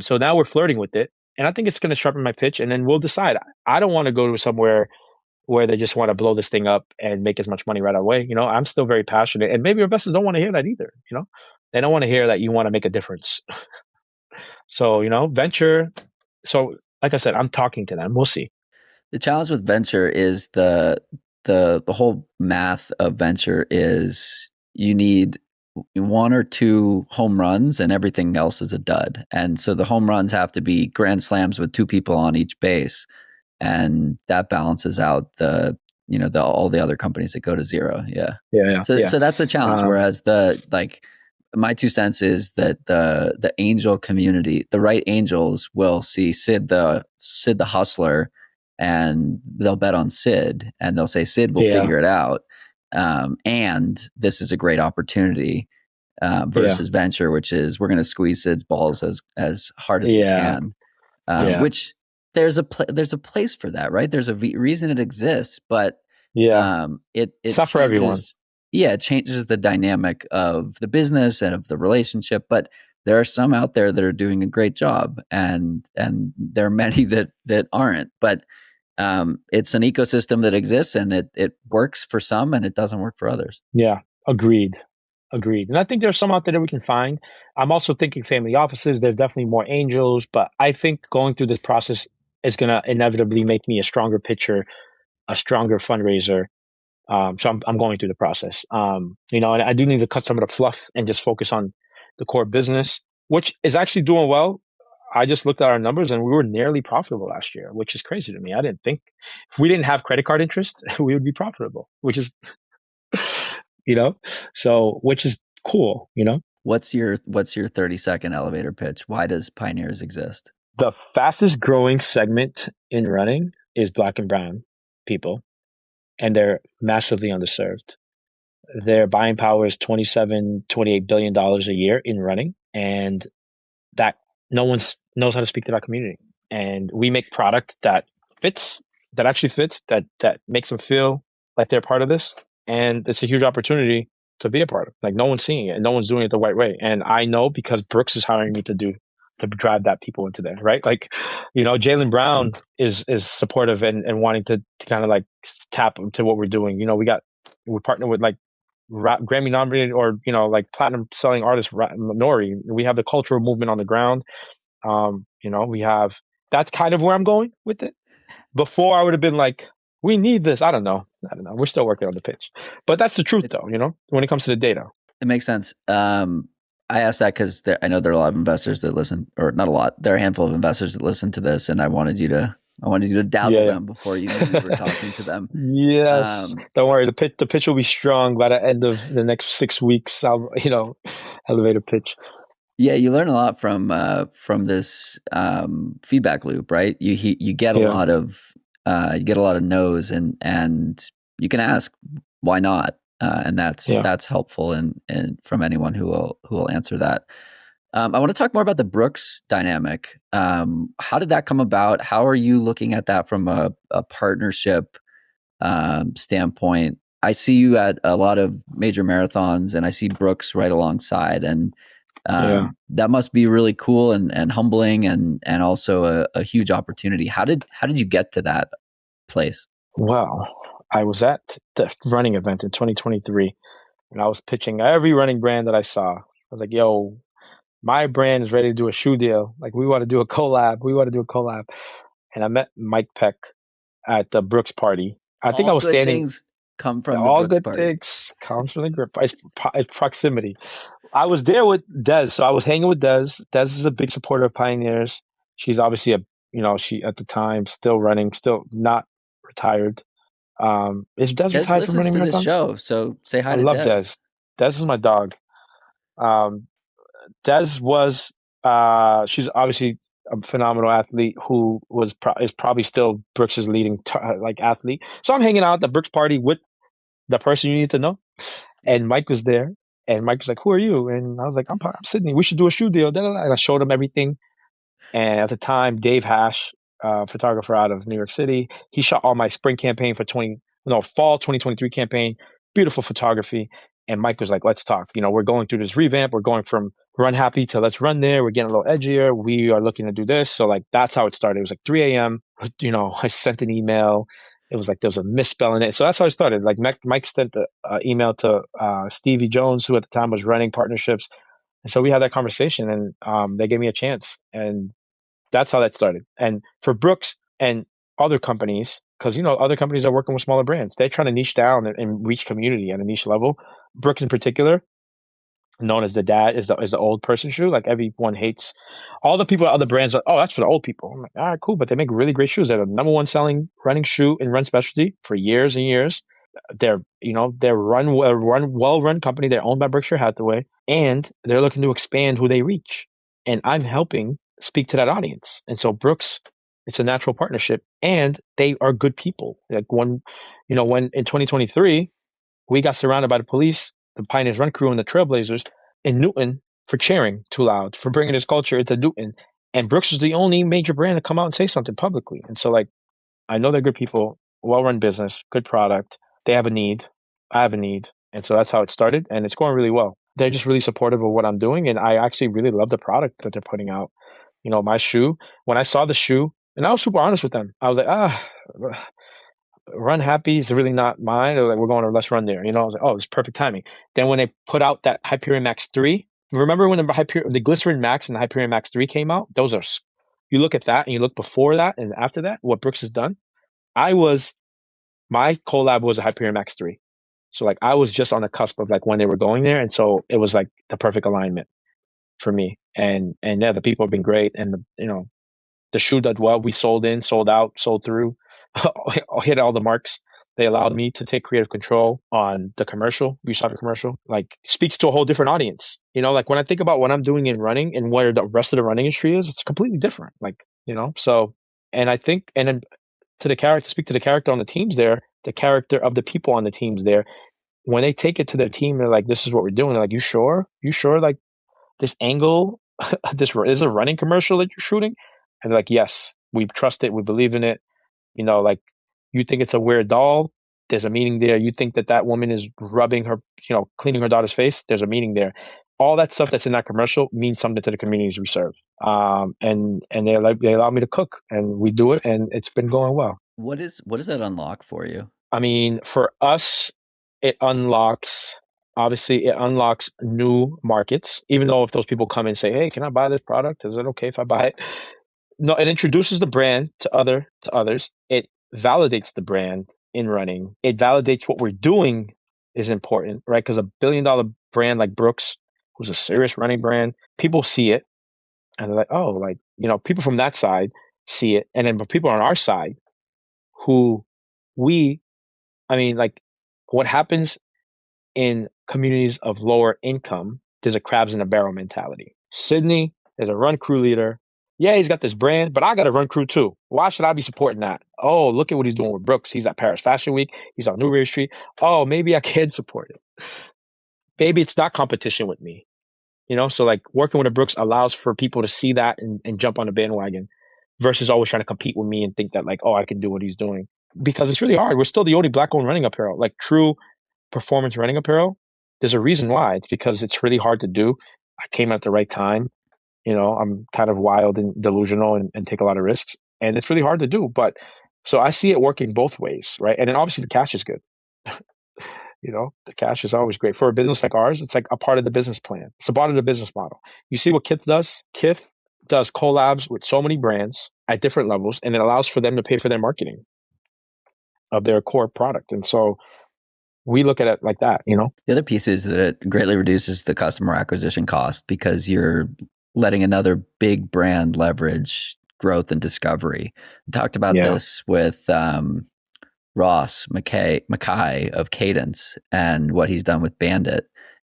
So now we're flirting with it. And I think it's going to sharpen my pitch, and then we'll decide. I don't want to go to somewhere where they just want to blow this thing up and make as much money right away. I'm still very passionate, and maybe investors don't want to hear that either. They don't want to hear that you want to make a difference. So, venture. So, like I said, I'm talking to them. We'll see. The challenge with venture is the whole math of venture is you need one or two home runs and everything else is a dud. And so the home runs have to be grand slams with two people on each base. And that balances out all the other companies that go to zero. Yeah. So that's the challenge. Whereas my 2 cents is that the angel community, the right angels will see Sid the hustler and they'll bet on Sid and they'll say, Sid will figure it out. And this is a great opportunity versus venture, which is we're going to squeeze Sid's balls as hard as we can. Which there's a place for that, right? There's a reason it exists, but it's not for everyone. Yeah, it changes the dynamic of the business and of the relationship. But there are some out there that are doing a great job, and there are many that aren't. But it's an ecosystem that exists and it works for some and it doesn't work for others. Yeah, agreed. And I think there's some out there that we can find. I'm also thinking family offices. There's definitely more angels, but I think going through this process is going to inevitably make me a stronger pitcher, a stronger fundraiser. So I'm going through the process. And I do need to cut some of the fluff and just focus on the core business, which is actually doing well. I just looked at our numbers and we were nearly profitable last year, which is crazy to me. I didn't think if we didn't have credit card interest, we would be profitable, which is, so which is cool, What's your 30-second elevator pitch? Why does Pioneers exist? The fastest growing segment in running is Black and brown people, and they're massively underserved. Their buying power is $28 billion a year in running, and that no one knows how to speak to that community. And we make product that fits that actually fits, that makes them feel like they're part of this. And it's a huge opportunity to be a part of. Like no one's seeing it and no one's doing it the right way. And I know because Brooks is hiring me to drive that people into there, right? Like, Jaylen Brown is supportive and wanting to kind of like tap into what we're doing. We partner with like Grammy nominated or like platinum selling artist Nori. We have the cultural movement on the ground. We have that's kind of where I'm going with it. Before I would have been like, we need this. I don't know. We're still working on the pitch, but that's the truth, though. When it comes to the data, it makes sense. I asked that because I know there are a lot of investors that listen, or not a lot. There are a handful of investors that listen to this, and I wanted you to dazzle them before you knew we were talking to them. Yes, don't worry. The pitch will be strong by the end of the next 6 weeks. I'll elevator pitch. Yeah, you learn a lot from this feedback loop, right? You get a lot of no's, and you can ask why not, and that's helpful and from anyone who will answer that. I want to talk more about the Brooks dynamic. How did that come about? How are you looking at that from a partnership standpoint? I see you at a lot of major marathons, and I see Brooks right alongside, and that must be really cool and humbling and also a huge opportunity. How did you get to that place? Wow. I was at the running event in 2023 and I was pitching every running brand that I saw. I was like, yo, my brand is ready to do a shoe deal. Like we want to do a collab. And I met Mike Peck at the Brooks party. I think I was standing. Things come from all the Brooks good party. Things comes from the grip. It's proximity. I was there with Des, so I was hanging with Des. Des is a big supporter of Pioneers. She's obviously she at the time still running, still not retired. Is Des retired from running marathons? This show, so say hi to Des. I love Des. Des is my dog. Des was she's obviously a phenomenal athlete who is probably still Brooks's leading athlete. So I'm hanging out at the Brooks party with the person you need to know, and Mike was there. And Mike was like, "Who are you?" And I was like, "I'm Sydney. We should do a shoe deal." And I showed him everything. And at the time, Dave Hash, photographer out of New York City, he shot all my spring campaign for fall 2023 campaign. Beautiful photography. And Mike was like, "Let's talk. We're going through this revamp. We're going from run happy to let's run there. We're getting a little edgier. We are looking to do this." So like that's how it started. It was like 3 a.m. I sent an email. It was like there was a misspell in it. So that's how it started. Like Mike sent the email to Stevie Jones, who at the time was running partnerships. And so we had that conversation and they gave me a chance. And that's how that started. And for Brooks and other companies, because, other companies are working with smaller brands. They're trying to niche down and reach community at a niche level. Brooks in particular, known as the dad, is the old person shoe. Like everyone hates all the people at other brands. Oh, that's for the old people. I'm like, all right, cool. But they make really great shoes. They're the number one selling running shoe in run specialty for years and years. They're well-run company. They're owned by Berkshire Hathaway, and they're looking to expand who they reach. And I'm helping speak to that audience. And so Brooks, it's a natural partnership, and they are good people. Like when in 2023, we got surrounded by the police, the Pioneers Run crew, and the Trailblazers in Newton for cheering too loud, for bringing this culture into Newton. And Brooks was the only major brand to come out and say something publicly. And so, like, I know they're good people, well-run business, good product. They have a need. I have a need. And so that's how it started, and it's going really well. They're just really supportive of what I'm doing, and I actually really love the product that they're putting out. My shoe, when I saw the shoe, and I was super honest with them. I was like, run happy is really not mine. Like, we're going to let's run there. I was like, oh, it's perfect timing. Then when they put out that Hyperion Max 3, remember when the Glycerin Max and the Hyperion Max 3 came out? Those are, you look at that and you look before that and after that, what Brooks has done. My collab was a Hyperion Max 3. So like I was just on the cusp of like when they were going there. And so it was like the perfect alignment for me. And yeah, the people have been great. And the shoe did well. We sold in, sold out, sold through, hit all the marks. They allowed me to take creative control on the commercial. We shot a commercial, like speaks to a whole different audience. Like when I think about what I'm doing in running and where the rest of the running industry is, it's completely different. Like, so, and I think, and then speak to the character on the teams there, the character of the people on the teams there, when they take it to their team, they're like, this is what we're doing. They're like, you sure? Like this angle, this is a running commercial that you're shooting? And they're like, yes, we trust it. We believe in it. Like You think it's a weird doll, there's a meaning there. You think that woman is rubbing her, cleaning her daughter's face, there's a meaning there. All that stuff that's in that commercial means something to the communities we serve. And they allow me to cook, and we do it, and it's been going well. What does that unlock for you? I mean, for us, obviously it unlocks new markets, even though if those people come and say, hey, can I buy this product? Is it okay if I buy it? No, it introduces the brand to others. It validates the brand in running. It validates what we're doing is important, right? Because $1 billion brand like Brooks, who's a serious running brand, people see it and they're like, oh, people from that side see it. And then people on our side who what happens in communities of lower income, there's a crabs in a barrel mentality. Sydney is a run crew leader. Yeah, he's got this brand, but I got a run crew too. Why should I be supporting that? Oh, look at what he's doing with Brooks. He's at Paris Fashion Week. He's on Newbury Street. Oh, maybe I can support it. Maybe it's not competition with me. So working with a Brooks allows for people to see that and jump on the bandwagon versus always trying to compete with me and think that I can do what he's doing. Because it's really hard. We're still the only Black-owned running apparel, true performance running apparel. There's a reason why. It's because it's really hard to do. I came at the right time. I'm kind of wild and delusional and take a lot of risks, and it's really hard to do. But so I see it working both ways, right? And then obviously the cash is good. The cash is always great for a business like ours. It's like a part of the business plan. It's a part of the business model. You see what Kith does? Kith does collabs with so many brands at different levels, and it allows for them to pay for their marketing of their core product. And so we look at it like that, The other piece is that it greatly reduces the customer acquisition cost because you're letting another big brand leverage growth and discovery. We talked about this with Ross Mackay of Cadence and what he's done with Bandit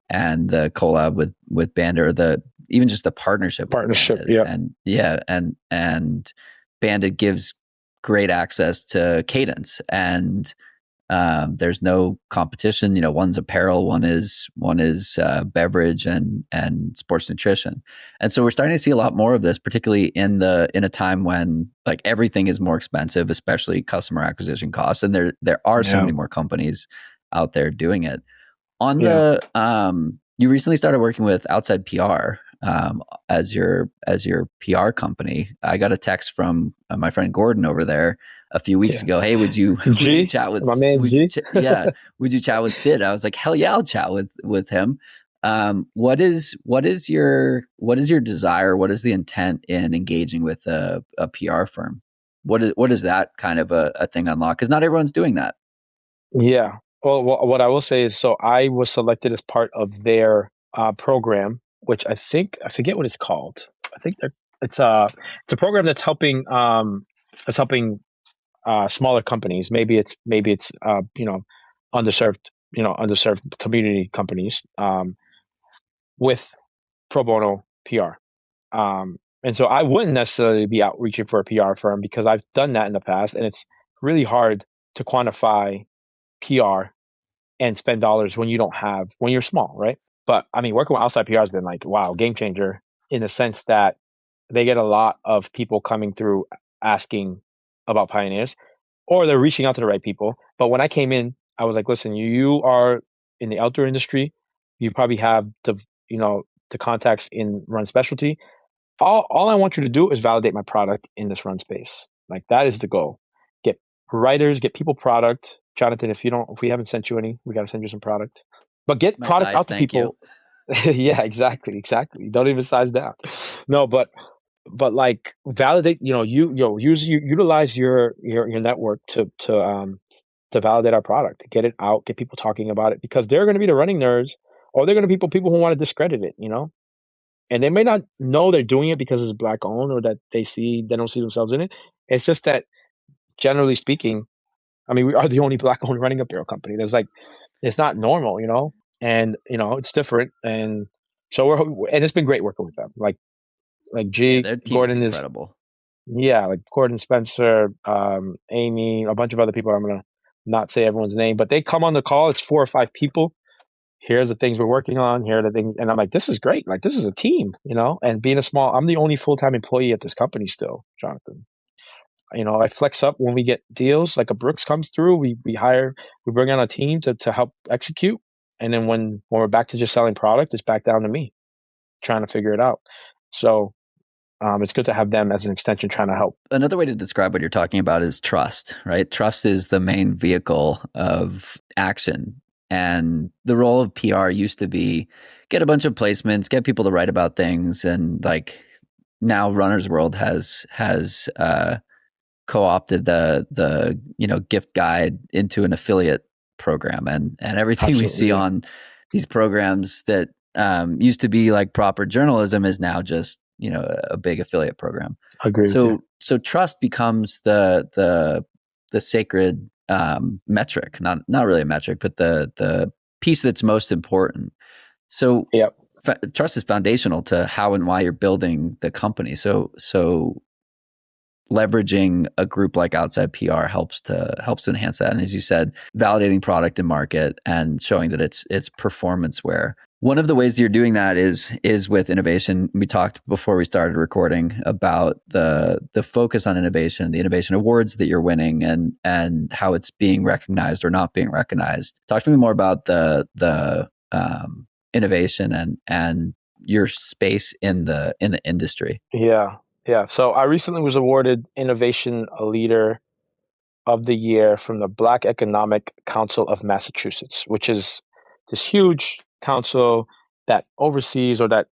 and the collab with Bandit, or even just the partnership. And Bandit gives great access to Cadence, and there's no competition. One's apparel, one is beverage and sports nutrition, and so we're starting to see a lot more of this, particularly in a time when everything is more expensive, especially customer acquisition costs, and there are so many more companies out there doing it. You recently started working with Outside PR as your PR company. I got a text from my friend Gordon over there a few weeks ago. Hey, would you chat with my man G? Would you chat with Sid? I was like, hell yeah, I'll chat with him. What is your desire? What is the intent in engaging with a PR firm? What is that kind of a thing unlock? Because not everyone's doing that. Yeah. Well, what I will say is, so I was selected as part of their program, which I forget what it's called. I think it's a program that's helping smaller companies. Maybe it's underserved community companies with pro bono PR. And so I wouldn't necessarily be outreaching for a PR firm because I've done that in the past, and it's really hard to quantify PR and spend dollars when you're small, right? But I mean, working with Outside PR has been wow, game changer in the sense that they get a lot of people coming through asking about Pioneers, or they're reaching out to the right people. But when I came in, I was like, listen, you are in the outdoor industry. You probably have the contacts in run specialty. All I want you to do is validate my product in this run space. That is the goal. Get writers, get people product. Jonathan, if we haven't sent you any, we got to send you some product. But get product out to people. Yeah, exactly. Don't even size down. No, but validate. Utilize your network to validate our product, to get it out, get people talking about it, because they're going to be the running nerds, or they're going to be people who want to discredit it. And they may not know they're doing it because it's Black owned, or that they don't see themselves in it. It's just that, generally speaking, I mean, we are the only Black owned running apparel company. It's not normal, and it's different, and so it's been great working with them. Like G, their team Gordon is incredible. Gordon, Spencer, Amy, a bunch of other people. I'm gonna not say everyone's name, but they come on the call. It's 4 or 5 people. Here's the things we're working on. Here are the things, and I'm like, this is great. This is a team, And being I'm the only full-time employee at this company still, Jonathan. I flex up when we get deals. Like a Brooks comes through, we bring on a team to help execute. And then when we're back to just selling product, it's back down to me trying to figure it out. So it's good to have them as an extension trying to help. Another way to describe what you're talking about is trust, right? Trust is the main vehicle of action. And the role of PR used to be get a bunch of placements, get people to write about things. And like now Runner's World has co-opted the gift guide into an affiliate program. And everything Absolutely, we see on these programs that used to be like proper journalism is now just a big affiliate program. Agree with you. So trust becomes the sacred metric, not really a metric, but the piece that's most important. So yep. Trust is foundational to how and why you're building the company. So leveraging a group like Outside PR helps to enhance that. And as you said, validating product and market and showing that it's performance wear. One of the ways you're doing that is with innovation. We talked before we started recording about the focus on innovation, the innovation awards that you're winning, and how it's being recognized or not being recognized. Talk to me more about the innovation and your space in the industry. Yeah. So I recently was awarded Innovation Leader of the Year from the Black Economic Council of Massachusetts, which is this huge council that oversees or that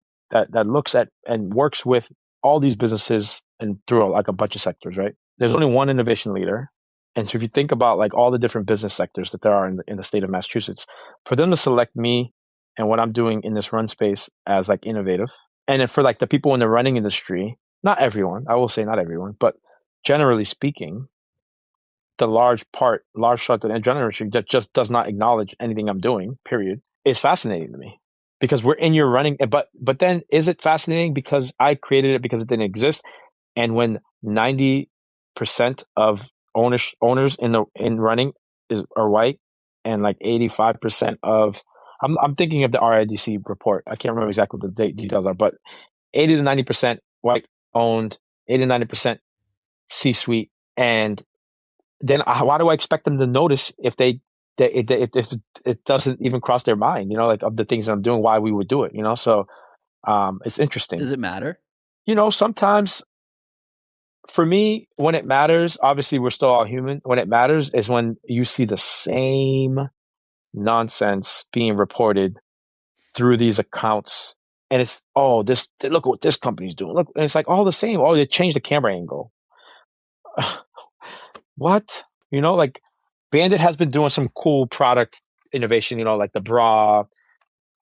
looks at and works with all these businesses and through like a bunch of sectors, right? There's only one innovation leader. And so if you think about like all the different business sectors that there are in the state of Massachusetts, for them to select me and what I'm doing in this run space as like innovative, and then for like the people in the running industry, not everyone, I will say not everyone, but generally speaking, the large part of the general industry that just does not acknowledge anything I'm doing, period, is fascinating to me. Because we're in your running, but then is it fascinating because I created it because it didn't exist? And when 90% of owners in running are white, and like 85% of I'm thinking of the RIDC report. I can't remember exactly what the details are, but 80 to 90% white owned, 80 to 90% C-suite, and then why do I expect them to notice if if it doesn't even cross their mind, like of the things that I'm doing, why we would do it, So it's interesting. Does it matter? Sometimes for me, when it matters, obviously we're still all human. When it matters is when you see the same nonsense being reported through these accounts. And it's, look what this company's doing. Look, and it's like all the same. Oh, they changed the camera angle. What? Like Bandit has been doing some cool product innovation, like the bra,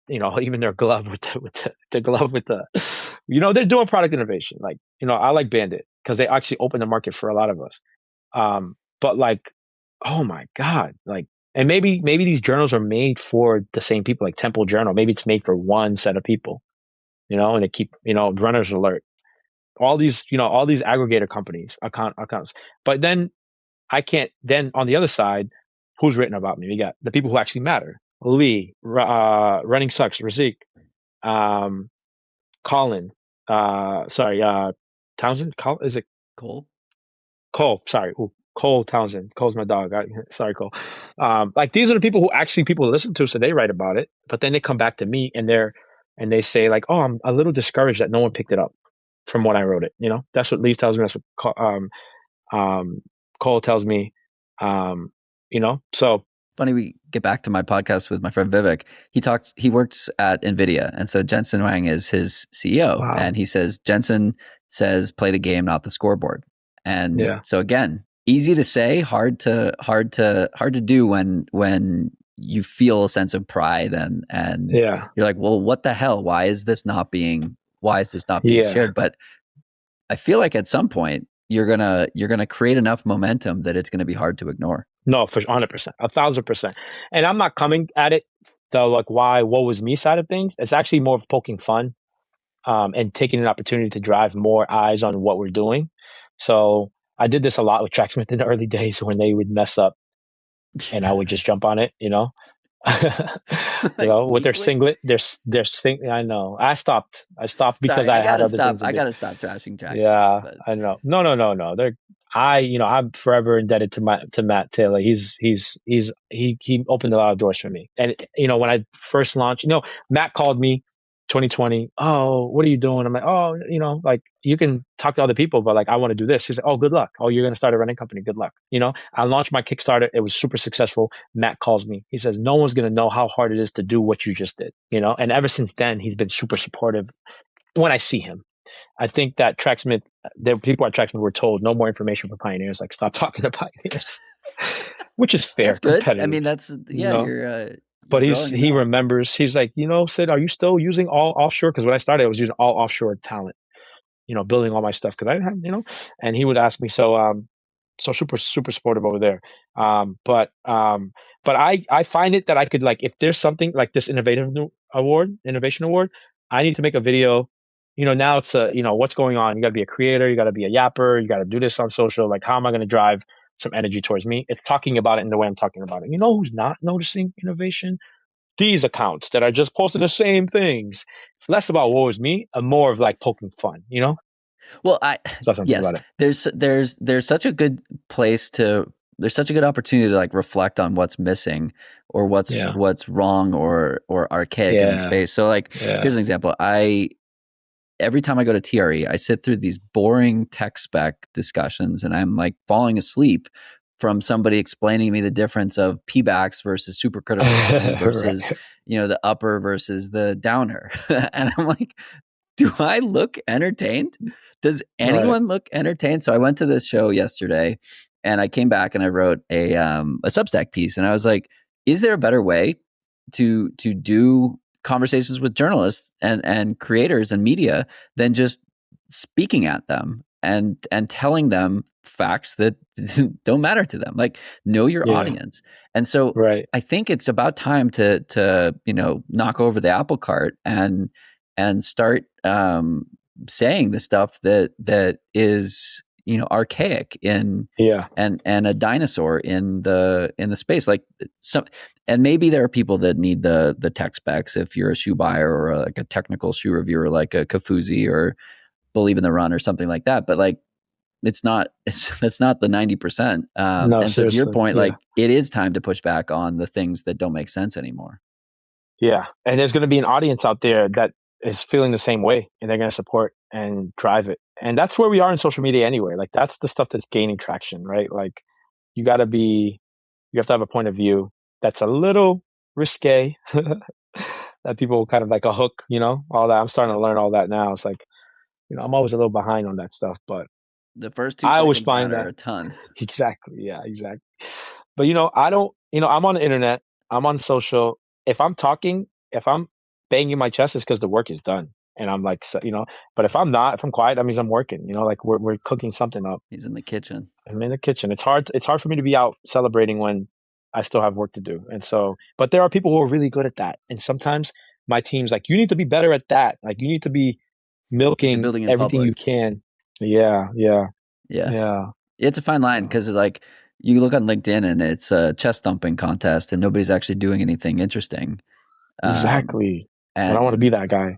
even their glove with the glove with the, they're doing product innovation. Like, I like Bandit because they actually open the market for a lot of us. But like, oh my God, like, and maybe these journals are made for the same people, like Temple Journal. Maybe it's made for one set of people, and they keep, Runners Alert, all these aggregator companies, accounts. But then I can't, then on the other side, who's written about me? We got the people who actually matter. Lee, Running Sucks, Razik, Colin, Townsend? Is it Cole? Cole, sorry. Ooh, Cole Townsend. Cole's my dog. Sorry, Cole. Like these are the people who actually people listen to, so they write about it. But then they come back to me and they say like, "Oh, I'm a little discouraged that no one picked it up from when I wrote it." That's what Lee tells me. That's what Cole tells me. So funny. We get back to my podcast with my friend Vivek. He works at NVIDIA, and so Jensen Huang is his CEO. Wow. And he says Jensen says play the game, not the scoreboard. And so again, easy to say, hard to do when you feel a sense of pride and you're like, well, what the hell? Why is this not being shared? But I feel like at some point you're gonna create enough momentum that it's gonna be hard to ignore. No, for 100%, 1,000%. And I'm not coming at it the like why woe was me side of things. It's actually more of poking fun, and taking an opportunity to drive more eyes on what we're doing. So I did this a lot with Tracksmith in the early days when they would mess up, and I would just jump on it, with their singlet, I know. I stopped because I had other things to do. I gotta stop trashing Tracksmith. Yeah, but I know. No. I'm forever indebted to Matt Taylor. He opened a lot of doors for me. And when I first launched, Matt called me 2020. Oh, what are you doing? I'm like, oh, like you can talk to other people, but like I want to do this. He's like, oh, good luck. Oh, you're gonna start a running company. Good luck. I launched my Kickstarter. It was super successful. Matt calls me. He says, no one's gonna know how hard it is to do what you just did. And ever since then, he's been super supportive when I see him. I think that Tracksmith, the people at Tracksmith were told no more information for pioneers. Like, stop talking to pioneers, which is fair, That's good. I competitive, mean, that's you yeah. know. You're But growing he enough. remembers. He's like, Sid, are you still using all offshore? Because when I started, I was using all offshore talent. Building all my stuff because I didn't have. And he would ask me. So super super supportive over there. But I find it that I could, like, if there's something like this innovation award, I need to make a video. Now it's what's going on. You got to be a creator. You got to be a yapper. You got to do this on social. Like, how am I going to drive some energy towards me? It's talking about it in the way I'm talking about it. Who's not noticing innovation? These accounts that are just posting the same things. It's less about woe is me and more of like poking fun. Well, So something yes, about it. there's such a good place to there's such a good opportunity to like reflect on what's missing or Yeah. what's wrong or archaic in the Yeah. space. So like Yeah. here's an example. Every time I go to TRE, I sit through these boring tech spec discussions and I'm like falling asleep from somebody explaining to me the difference of P-backs versus supercritical versus, Right. the upper versus the downer. And I'm like, do I look entertained? Does Right. anyone look entertained? So I went to this show yesterday and I came back and I wrote a Substack piece and I was like, is there a better way to do conversations with journalists and creators and media than just speaking at them and telling them facts that don't matter to them? Like, know your Yeah. audience. And so Right. I think it's about time to knock over the apple cart and start saying the stuff that is archaic in Yeah. and a dinosaur in the space. Like some, and maybe there are people that need the tech specs if you're a shoe buyer or like a technical shoe reviewer like a Kafuzi or Believe in the Run or something like that. But like that's not the 90%. No, And so to your seriously. point, Yeah. like it is time to push back on the things that don't make sense anymore. Yeah. And there's going to be an audience out there that is feeling the same way and they're going to support and drive it. And that's where we are in social media anyway. Like, that's the stuff that's gaining traction, right? Like, you got to be, you have to have a point of view that's a little risque that people kind of like a hook, all that. I'm starting to Yep. learn all that now. It's like, I'm always a little behind on that stuff, but The first two I always seconds find matter that a ton. exactly. Yeah, exactly. But I don't, I'm on the internet, I'm on social. If I'm banging my chest, it's because the work is done. And I'm like, but if I'm quiet, that means I'm working, like we're cooking something up. He's in the kitchen. I'm in the kitchen. It's hard for me to be out celebrating when I still have work to do. And so, but there are people who are really good at that. And sometimes my team's like, you need to be better at that. Like, you need to be You're milking building in everything you public. can. Yeah, yeah, Yeah. yeah. It's a fine line because it's like you look on LinkedIn and it's a chest thumping contest and nobody's actually doing anything interesting. Um, Exactly. I don't want to and be that guy.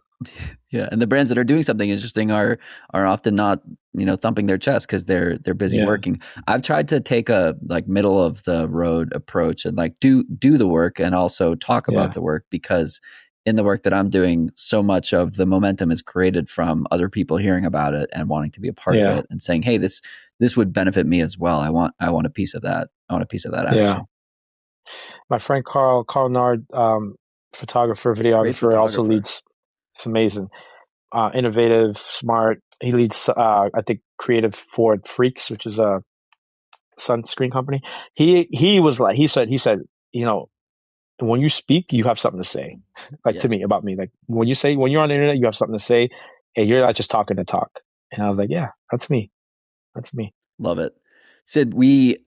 yeah, and the brands that are doing something interesting are often not thumping their chest because they're busy Yeah, working. I've tried to take a like middle of the road approach and like do the work and also talk about yeah, the work because in the work that I'm doing, so much of the momentum is created from other people hearing about it and wanting to be a part of yeah, it and saying, "Hey, this would benefit me as well. I want a piece of that. I want a piece of that yeah. action." My friend Carl Nard, photographer, Great videographer, also photographer. leads. It's amazing. Innovative, smart. He leads, I think, creative for Freaks, which is a sunscreen company. He was like, he said, you know, when you speak, you have something to say, like to Yeah, me about me. Like, when you're on the internet, you have something to say, and you're not just talking to talk. And I was like, yeah, that's me. That's me. love it. Sid, we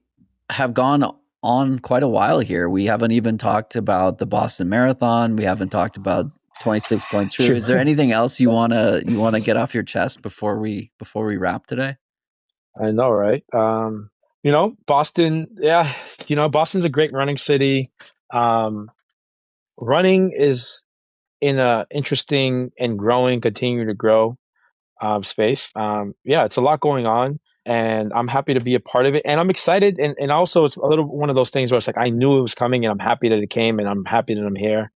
have gone on quite a while here. We haven't even talked about the Boston Marathon. We haven't talked about 26 Point True. True. Is there anything else you wanna get off your chest before we wrap today? I know, right? Boston, yeah, Boston's a great running city. Um, Running is in a interesting and growing, continue to grow space. Yeah, it's a lot going on. and I'm happy to be a part of it. And I'm excited. And also it's a little one of those things where it's like, I knew it was coming and I'm happy that it came and I'm happy that I'm here,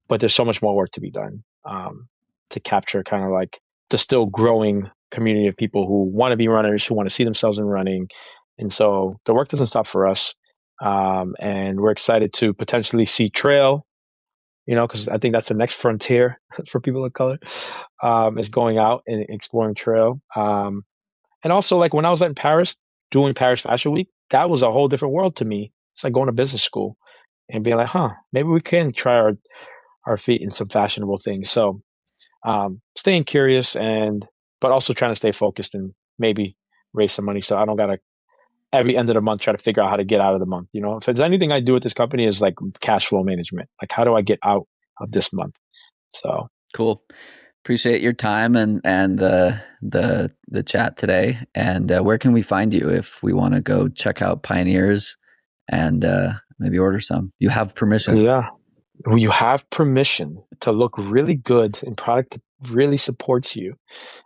but there's so much more work to be done, to capture kind of like the still growing community of people who want to be runners, who want to see themselves in running. And so the work doesn't stop for us. And we're excited to potentially see trail, because I think that's the next frontier for people of color, is going out and exploring trail. And also, like when I was in Paris doing Paris Fashion Week, that was a whole different world to me. It's like going to business school and being like, maybe we can try our feet in some fashionable things. So staying curious but also trying to stay focused and maybe raise some money so I don't gotta every end of the month try to figure out how to get out of the month. If there's anything I do with this company is like cash flow management. Like how do I get out of this month? So cool. Appreciate your time and the chat today. And where can we find you if we want to go check out PYNRS and maybe order some? You have permission. Yeah, you have permission to look really good in product that really supports you,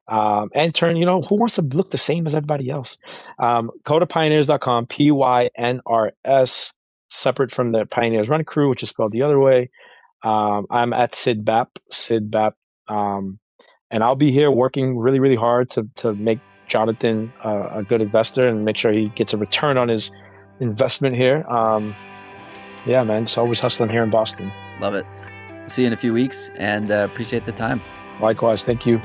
and turn. Who wants to look the same as everybody else? Go to pynrs.com, PYNRS, separate from the Pioneers Run Crew, which is spelled the other way. I'm at Sid Bap, and I'll be here working really, really hard to make Jonathan a good investor and make sure he gets a return on his investment here. Yeah, man, just always hustling here in Boston. Love it. See you in a few weeks and appreciate the time. Likewise. Thank you.